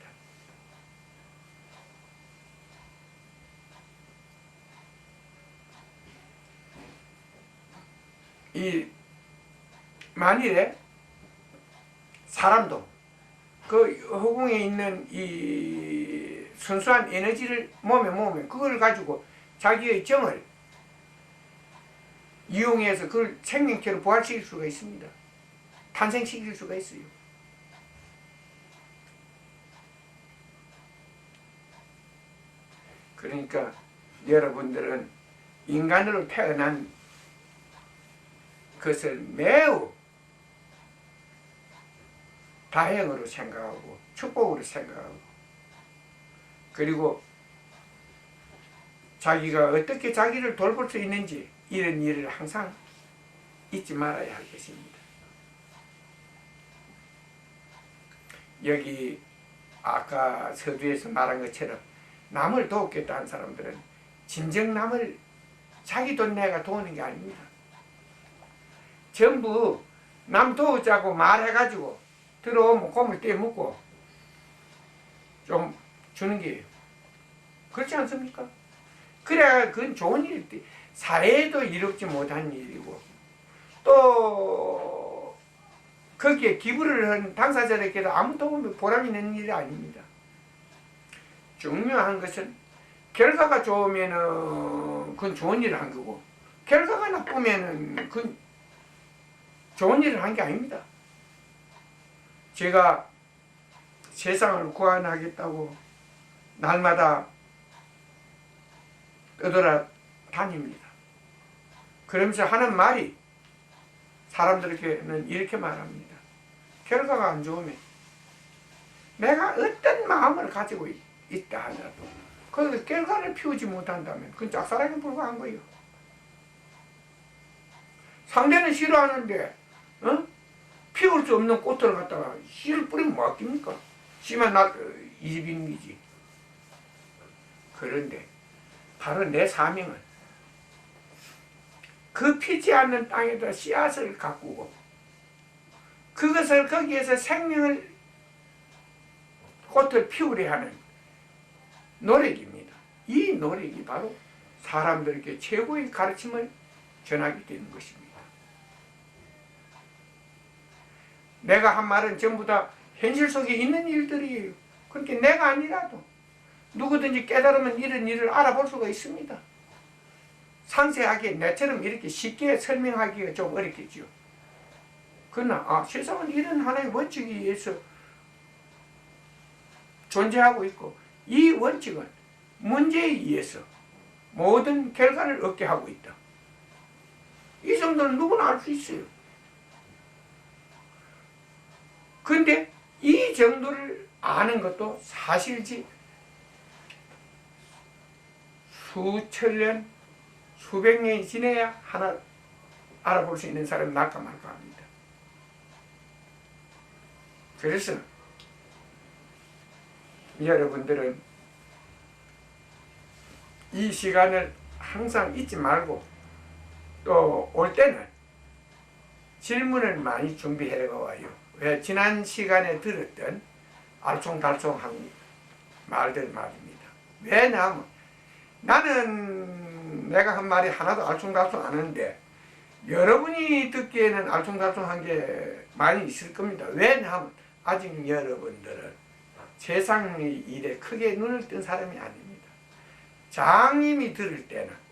만일에 사람도 그 허공에 있는 이 순수한 에너지를 몸에 모으면 그걸 가지고 자기의 정을 이용해서 그걸 생명체로 부활시킬 수가 있습니다. 탄생시킬 수가 있어요. 그러니까 여러분들은 인간으로 태어난 것을 매우 다행으로 생각하고 축복으로 생각하고 그리고 자기가 어떻게 자기를 돌볼 수 있는지 이런 일을 항상 잊지 말아야 할 것입니다. 여기 아까 서두에서 말한 것처럼 남을 돕겠다 한 사람들은 진정 남을 자기 돈 내가 도우는 게 아닙니다. 전부 남 도우자고 말해가지고 들어오면 곰을 떼먹고 좀 주는 게예요. 그렇지 않습니까? 그래야 그건 좋은 일이 사회에도 이롭지 못한 일이고 또 거기에 기부를 한 당사자에게도 아무 도움이 보람 있는 일이 아닙니다. 중요한 것은 결과가 좋으면은 그건 좋은 일을 한 거고 결과가 나쁘면은 그건 좋은 일을 한 게 아닙니다. 제가 세상을 구원하겠다고 날마다 떠돌아 다닙니다. 그러면서 하는 말이 사람들에게는 이렇게 말합니다. 결과가 안 좋으면 내가 어떤 마음을 가지고 있다 하더라도 그 결과를 피우지 못한다면 그건 짝사랑에 불과한 거예요. 상대는 싫어하는데 피울 수 없는 꽃을 갖다가 씨를 뿌리면 뭐 아낍니까? 씨만 이집입니지. 그런데 바로 내 사명은 그 피지 않는 땅에다 씨앗을 가꾸고 그것을 거기에서 생명을 꽃을 피우려 하는 노력입니다. 이 노력이 바로 사람들에게 최고의 가르침을 전하게 되는 것입니다. 내가 한 말은 전부 다 현실 속에 있는 일들이에요. 그렇게 내가 아니라도 누구든지 깨달으면 이런 일을 알아볼 수가 있습니다. 상세하게 내처럼 이렇게 쉽게 설명하기가 좀 어렵겠죠. 그러나 세상은 이런 하나의 원칙에 의해서 존재하고 있고 이 원칙은 문제에 의해서 모든 결과를 얻게 하고 있다. 이 정도는 누구나 알 수 있어요. 근데 이 정도를 아는 것도 사실지 수천 년, 수백 년이 지나야 하나 알아볼 수 있는 사람이 날까 말까 합니다. 그래서 여러분들은 이 시간을 항상 잊지 말고 또 올 때는 질문을 많이 준비해 와요. 왜? 지난 시간에 들었던 알쏭달쏭한 말들 말입니다. 왜냐하면 나는 내가 한 말이 하나도 알쏭달쏭 안 하는데 여러분이 듣기에는 알쏭달쏭한 게 많이 있을 겁니다. 왜냐하면 아직 여러분들은 세상의 일에 크게 눈을 뜬 사람이 아닙니다. 장님이 들을 때는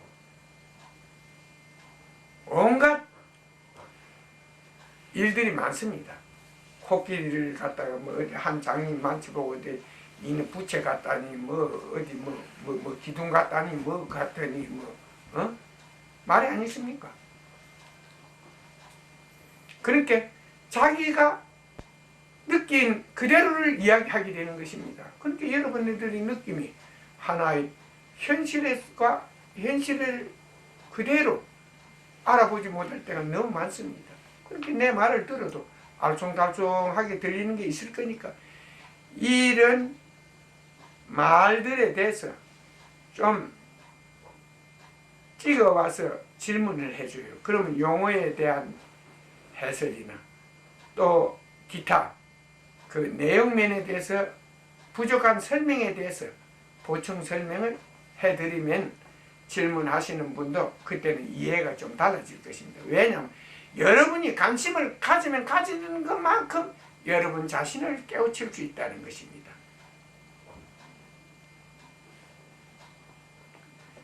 온갖 일들이 많습니다. 코끼리를 갖다가 뭐 어디 한 장님 만져보고 어디 이는 부채 같다니 뭐 어디 뭐 기둥 같다니 뭐 같더니 뭐 말이 아니십니까? 그러니까 자기가 느낀 그대로를 이야기하게 되는 것입니다. 그러니까 여러분들의 느낌이 하나의 현실을 그대로 알아보지 못할 때가 너무 많습니다. 그렇게 내 말을 들어도 알쏭달쏭하게 들리는 게 있을 거니까 이런 말들에 대해서 좀 찍어와서 질문을 해줘요. 그러면 용어에 대한 해설이나 또 기타 그 내용면에 대해서 부족한 설명에 대해서 보충 설명을 해드리면 질문하시는 분도 그때는 이해가 좀 달라질 것입니다. 왜냐하면 여러분이 관심을 가지면 가지는 것만큼 여러분 자신을 깨우칠 수 있다는 것입니다.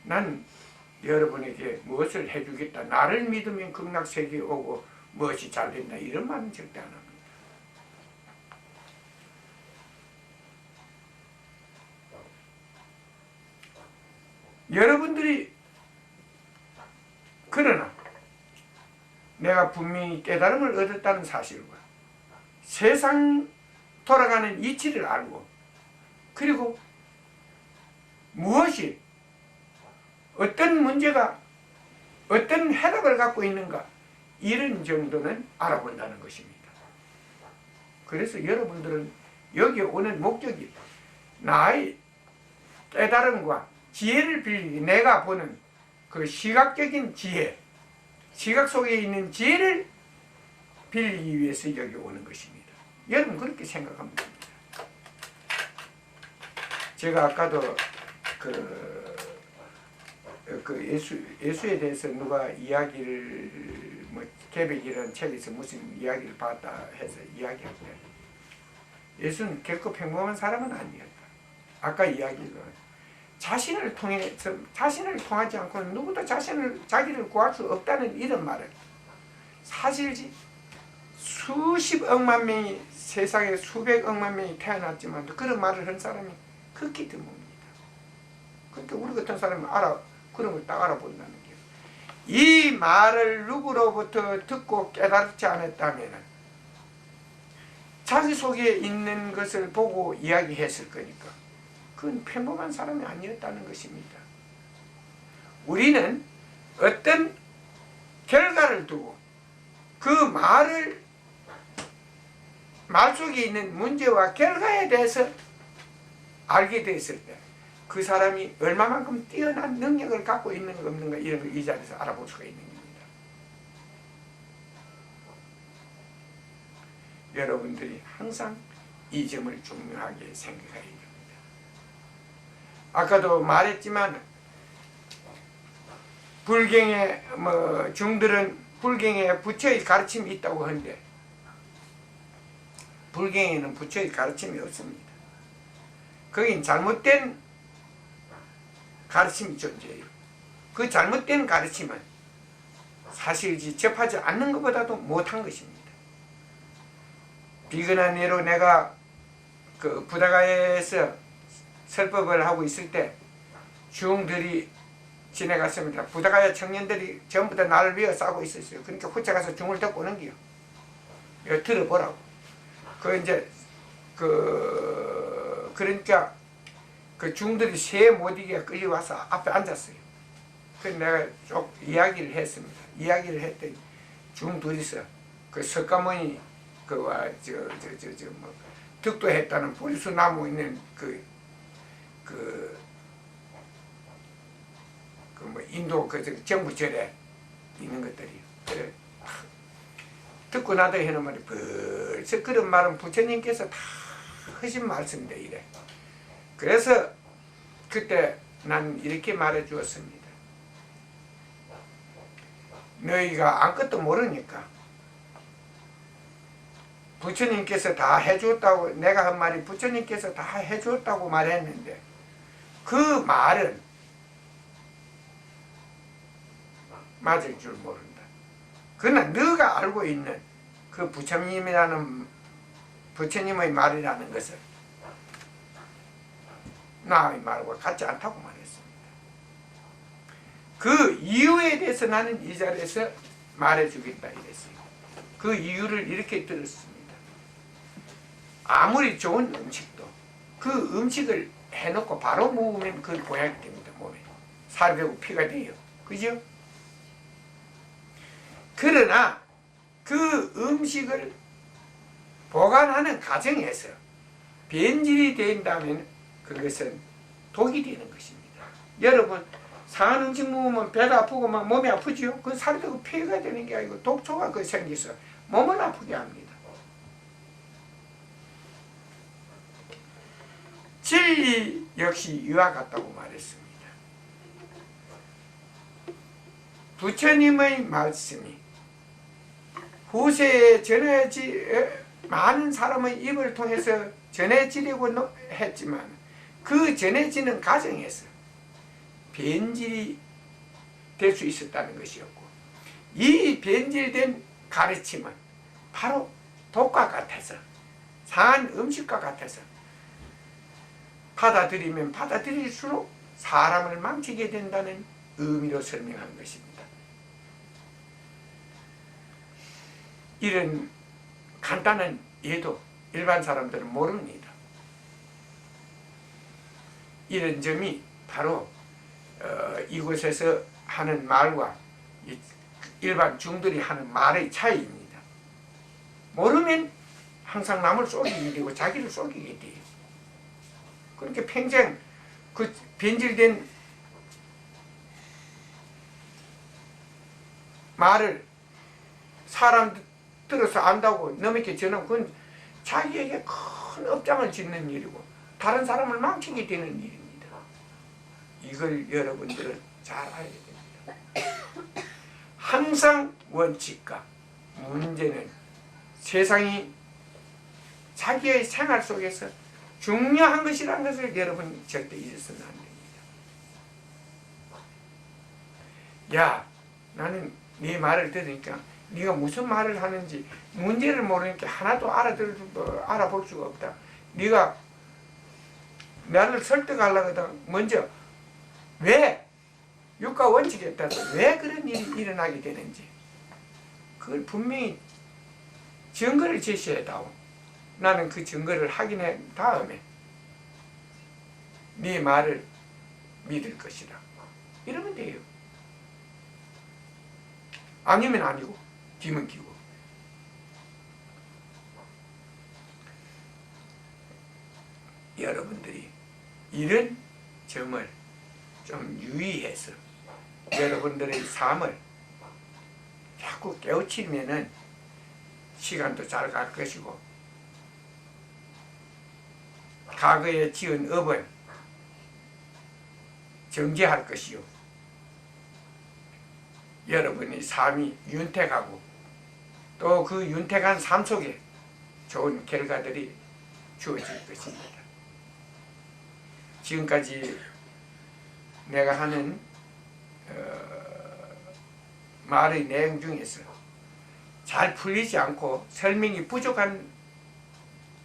난 여러분에게 무엇을 해주겠다, 나를 믿으면 극락세계에 오고 무엇이 잘된다 이런 말은 절대 안 합니다. 여러분들이 그러나 내가 분명히 깨달음을 얻었다는 사실과 세상 돌아가는 이치를 알고 그리고 무엇이 어떤 문제가 어떤 해답을 갖고 있는가 이런 정도는 알아본다는 것입니다. 그래서 여러분들은 여기 오는 목적이 나의 깨달음과 지혜를 빌리기, 내가 보는 그 시각적인 지혜, 시각 속에 있는 지혜를 빌리기 위해서 여기 오는 것입니다. 여러분 그렇게 생각하면 됩니다. 제가 아까도 예수에 대해서 누가 이야기를 뭐 개백이라는 책에서 무슨 이야기를 봤다 해서 이야기할 때 예수는 결코 평범한 사람은 아니었다. 아까 이야기가 자신을 통하지 않고는 누구도 자기를 구할 수 없다는 이런 말을 사실지 수십억만 명이 세상에 수백억만 명이 태어났지만 그런 말을 한 사람이 극히 드뭅니다. 그러니까 우리 같은 사람은 그런 걸 딱 알아본다는 거예요. 이 말을 누구로부터 듣고 깨달지 않았다면 자기 속에 있는 것을 보고 이야기했을 거니까 그건 평범한 사람이 아니었다는 것입니다. 우리는 어떤 결과를 두고 그 말 속에 있는 문제와 결과에 대해서 알게 됐을 때 그 사람이 얼마만큼 뛰어난 능력을 갖고 있는가 없는가 이런 걸 이 자리에서 알아볼 수가 있는 겁니다. 여러분들이 항상 이 점을 중요하게 생각해야 됩니다. 아까도 말했지만 불경에 중들은 불경에 부처의 가르침이 있다고 하는데 불경에는 부처의 가르침이 없습니다. 거긴 잘못된 가르침이 존재해요. 그 잘못된 가르침은 사실지 접하지 않는 것보다도 못한 것입니다. 비근한 예로 내가 그 부다가에서 설법을 하고 있을 때 중들이 지내갔습니다. 부다가야 청년들이 전부 다 나를 위해 싸고 있었어요. 그러니까 후차 가서 중을 덮고 오는 게요. 이거 들어보라고. 그 이제 그러니까 그 중들이 새 못 이기게 끌려와서 앞에 앉았어요. 그 내가 쭉 이야기를 했습니다. 이야기를 했더니 중 둘이서 그 석가모니 그와 뭐 득도했다는 보리수 나무 있는 뭐 인도 그 정부절에 있는 것들이 그래 듣고 나도 하는 말이 벌써 그런 말은 부처님께서 다 하신 말씀인데 이래. 그래서 그때 난 이렇게 말해 주었습니다. 너희가 아무것도 모르니까 부처님께서 다 해주었다고, 내가 한 말이 부처님께서 다 해주었다고 말했는데 그 말은 맞을 줄 모른다. 그러나 너가 알고 있는 그 부처님의 말이라는 것을 나의 말과 같지 않다고 말했습니다. 그 이유에 대해서 나는 이 자리에서 말해주겠다 이랬어요. 그 이유를 이렇게 들었습니다. 아무리 좋은 음식도 그 음식을 해놓고 바로 먹으면 그 보약이 됩니다. 몸에 살이 되고 피가 돼요. 그죠? 그러나 그 음식을 보관하는 과정에서 변질이 된다면 그것은 독이 되는 것입니다. 여러분 상한 음식 먹으면 배도 아프고 막 몸이 아프죠? 그건 살이 되고 피가 되는 게 아니고 독소가 생겨서 몸을 아프게 합니다. 진리 역시 이와 같다고 말했습니다. 부처님의 말씀이 후세에 많은 사람의 입을 통해서 전해지려고 했지만 그 전해지는 과정에서 변질이 될 수 있었다는 것이었고, 이 변질된 가르침은 바로 독과 같아서, 상한 음식과 같아서 받아들이면 받아들일수록 사람을 망치게 된다는 의미로 설명한 것입니다. 이런 간단한 예도 일반 사람들은 모릅니다. 이런 점이 바로 이곳에서 하는 말과 일반 중들이 하는 말의 차이입니다. 모르면 항상 남을 속이게 되고 자기를 속이게 돼요. 그러니까 평생 그 변질된 말을 사람 들어서 안다고 넘게 전하면 그건 자기에게 큰 업장을 짓는 일이고 다른 사람을 망치게 되는 일입니다. 이걸 여러분들은 잘 알아야 됩니다. 항상 원칙과 문제는 세상이 자기의 생활 속에서 중요한 것이라는 것을 여러분 절대 잊어서는 안 됩니다. 야, 나는 네 말을 들으니까 네가 무슨 말을 하는지 문제를 모르니까 하나도 알아볼 수가 없다. 네가 나를 설득하려고 하다가 먼저 왜 육가 원칙에 따라서 왜 그런 일이 일어나게 되는지 그걸 분명히 증거를 제시해다오. 나는 그 증거를 확인한 다음에 네 말을 믿을 것이다. 이러면 돼요. 아니면 아니고 기면 기고. 여러분들이 이런 점을 좀 유의해서 여러분들의 삶을 자꾸 깨우치면은 시간도 잘 갈 것이고 과거에 지은 업은 정지할 것이요. 여러분의 삶이 윤택하고 또 그 윤택한 삶 속에 좋은 결과들이 주어질 것입니다. 지금까지 내가 하는 말의 내용 중에서 잘 풀리지 않고 설명이 부족한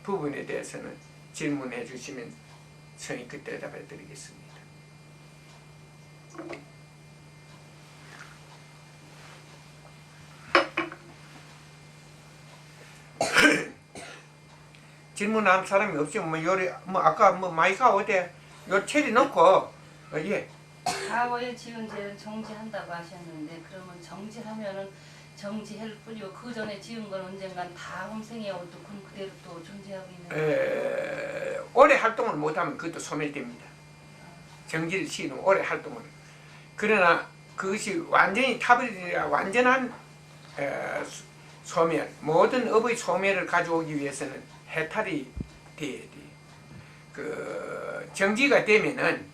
부분에 대해서는 질문해 주시면 성의껏 대답해 드리겠습니다. 질문하는 사람이 없지. 뭐 요리 뭐 아까 뭐 마이카 어때? 요 체리 넣고 예. 과거에 지은 죄를 정지한다고 하셨는데 그러면 정지하면은 정지할 뿐이고 그 전에 지은 건 언젠간 다음 생에 또 그대로 또 존재하고 있는. 오래 활동을 못하면 그것도 소멸됩니다. 정지를 시키면 오래 활동을. 그러나 그것이 완전히 타버리라 완전한 소멸, 모든 업의 소멸을 가져오기 위해서는 해탈이 돼야 돼. 그 정지가 되면은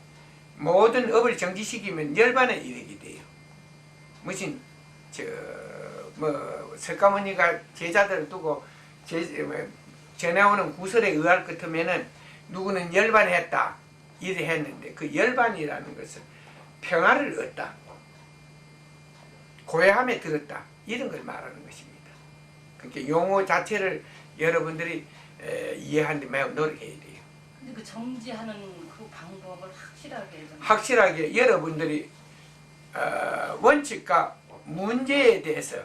모든 업을 정지시키면 열반에 이르게 돼요. 무슨 뭐 석가모니가 제자들을 두고 전해오는 구설에 의할 것 같으면은 누구는 열반했다 이래 했는데 그 열반이라는 것은 평화를 얻다, 고해함에 들었다 이런 걸 말하는 것입니다. 그러니까 용어 자체를 여러분들이 이해하는 데 매우 노력해야 돼요. 근데 그 정지하는 그 방법을 확실하게 여러분들이 원칙과 문제에 대해서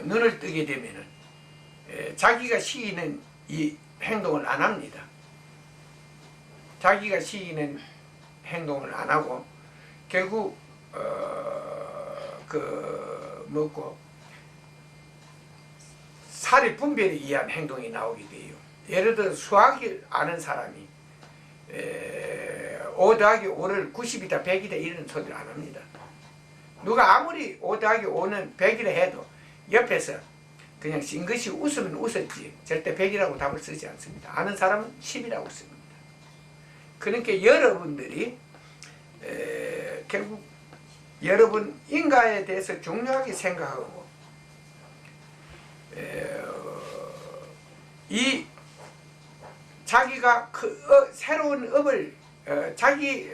눈을 뜨게 되면은 자기가 시키는 이 행동을 안 합니다. 자기가 시키는 행동을 안 하고 결국 먹고 사리 분별에 의한 행동이 나오게 돼요. 예를 들어 수학을 아는 사람이 5 더하기 5를 90이다 100이다 이런 소리를 안 합니다. 누가 아무리 5 더하기 5는 100이라 해도 옆에서 그냥 싱긋이 웃으면 웃었지 절대 100이라고 답을 쓰지 않습니다. 아는 사람은 10이라고 씁니다. 그러니까 여러분들이 결국 여러분 인가에 대해서 중요하게 생각하고 이 자기가 새로운 업을 자기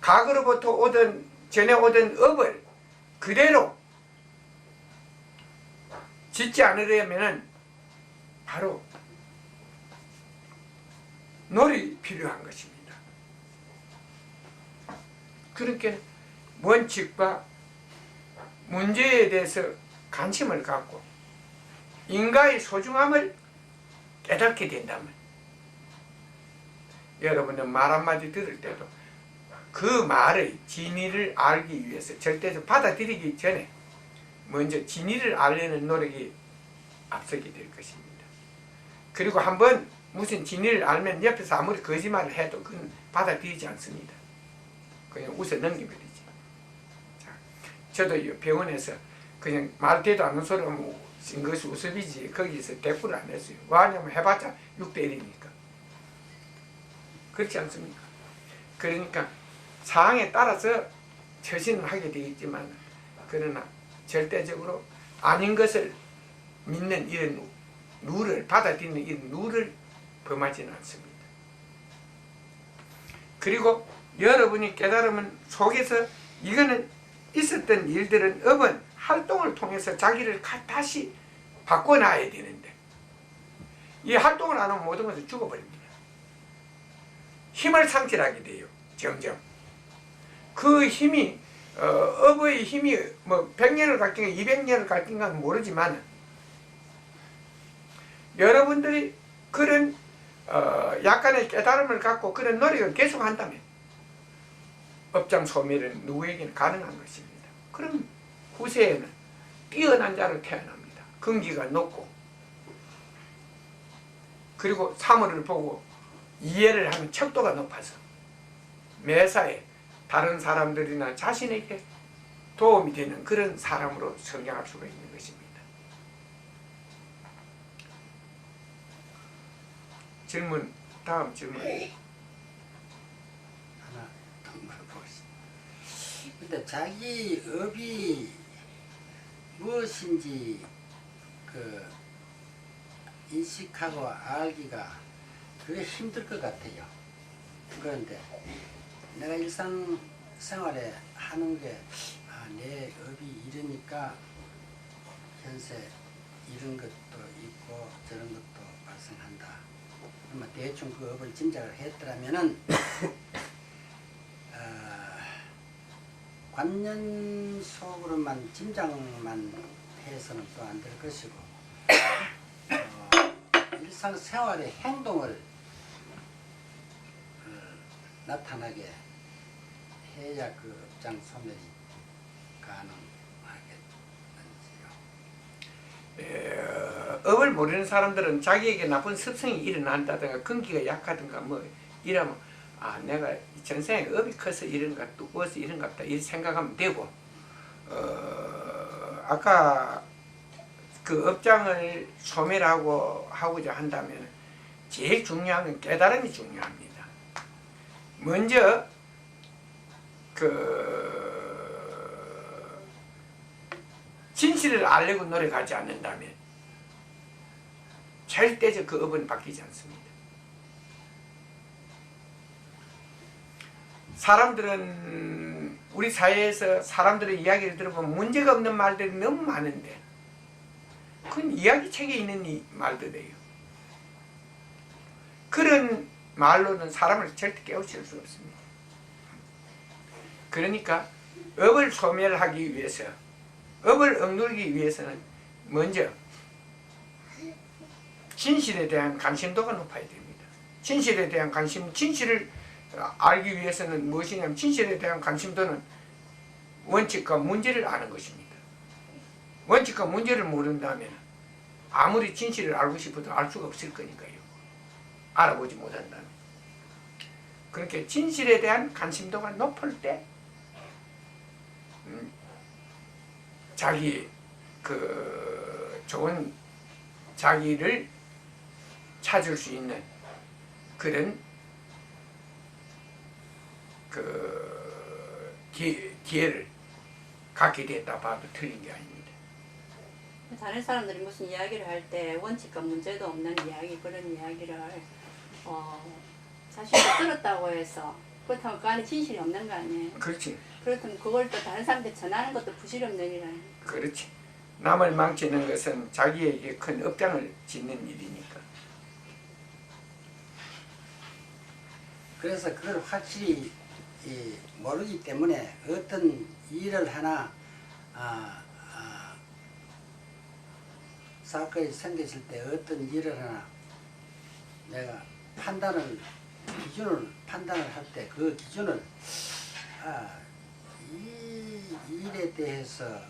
과거로부터 오던 전에 오던 업을 그대로 짓지 않으려면은 바로 노력이 필요한 것입니다. 그러니까 원칙과 문제에 대해서 관심을 갖고 인간의 소중함을 깨닫게 된다면 여러분은 말 한마디 들을 때도 그 말의 진리를 알기 위해서 절대적 받아들이기 전에 먼저 진리를 알려는 노력이 앞서게 될 것입니다. 그리고 한번 무슨 진리를 알면 옆에서 아무리 거짓말을 해도 그건 받아들이지 않습니다. 그냥 웃어 넘겨버리지. 자, 저도 병원에서 그냥 말대도 않는 소리 하면 것이 우습이지 거기서 대꾸를 안 했어요. 왜냐면 해봤자 6대1이니까. 그렇지 않습니까? 그러니까 상황에 따라서 처신을 하게 되겠지만 그러나 절대적으로 아닌 것을 믿는 이런 룰을 받아들이는 이런 룰을 범하지는 않습니다. 그리고 여러분이 깨달으면 속에서 이거는 있었던 일들은 업은 활동을 통해서 자기를 다시 바꿔놔야 되는데 이 활동을 안 하면 모든 것을 죽어버립니다. 힘을 상실하게 돼요. 점점. 그 힘이 업의 힘이 뭐 100년을 갈든가 200년을 갈든가는 모르지만 여러분들이 그런 약간의 깨달음을 갖고 그런 노력을 계속한다면 업장 소멸은 누구에게는 가능한 것입니다. 그럼 후세에는 뛰어난 자로 태어납니다. 근기가 높고 그리고 사물을 보고 이해를 하는 척도가 높아서 매사에 다른 사람들이나 자신에게 도움이 되는 그런 사람으로 성장할 수가 있는 것입니다. 다음 질문. 하나 더 물어보겠습니다. 근데 자기 업이 무엇인지 인식하고 알기가 그게 힘들 것 같아요. 그런데 내가 일상생활에 하는 게 내 업이 이러니까 현세 이런 것도 있고 저런 것도 발생한다. 그러면 대충 그 업을 짐작을 했더라면은 관념 속으로만 짐작만 해서는 또 안 될 것이고 일상생활의 행동을 나타나게 해야 그 업장 소멸이 가능하겠는지요. 업을 모르는 사람들은 자기에게 나쁜 습성이 일어난다든가 근기가 약하든가 뭐 이러면 아 내가 전생에 업이 커서 이런가 두꺼워서 이런가 보다 이렇게 생각하면 되고 아까 그 업장을 소멸하고 하고자 한다면 제일 중요한 건 깨달음이 중요합니다. 먼저 진실을 알려고 노력하지 않는다면 절대적 그 업은 바뀌지 않습니다. 사람들은 우리 사회에서 사람들의 이야기를 들어보면 문제가 없는 말들이 너무 많은데 그건 이야기책에 있는 이 말들이에요. 그런 말로는 사람을 절대 깨우칠 수 없습니다. 그러니까 업을 소멸하기 위해서 업을 억누르기 위해서는 먼저 진실에 대한 관심도가 높아야 됩니다. 진실에 대한 관심, 진실을 알기 위해서는 무엇이냐면 진실에 대한 관심도는 원칙과 문제를 아는 것입니다. 원칙과 문제를 모른다면 아무리 진실을 알고 싶어도 알 수가 없을 거니까요. 알아보지 못한다면. 그렇게 진실에 대한 관심도가 높을 때 자기 좋은 자기를 찾을 수 있는 그런 기회를 갖게 됐다 봐도 틀린 게 아닙니다. 다른 사람들이 무슨 이야기를 할 때 원칙과 문제도 없는 이야기 그런 이야기를 자신이 들었다고 해서 그렇다면 그 안에 진실이 없는 거 아니에요? 그렇지. 그렇다면 그걸 또 다른 사람한테 전하는 것도 부실이 없는 일 아니에요? 그렇지. 남을 망치는 것은 자기에게 큰 업장을 짓는 일이니까. 그래서 그걸 확실히 모르기 때문에 어떤 일을 하나 사건이 생겼을 때 어떤 일을 하나 내가 판단을 할 때 그 기준을 이 일에 대해서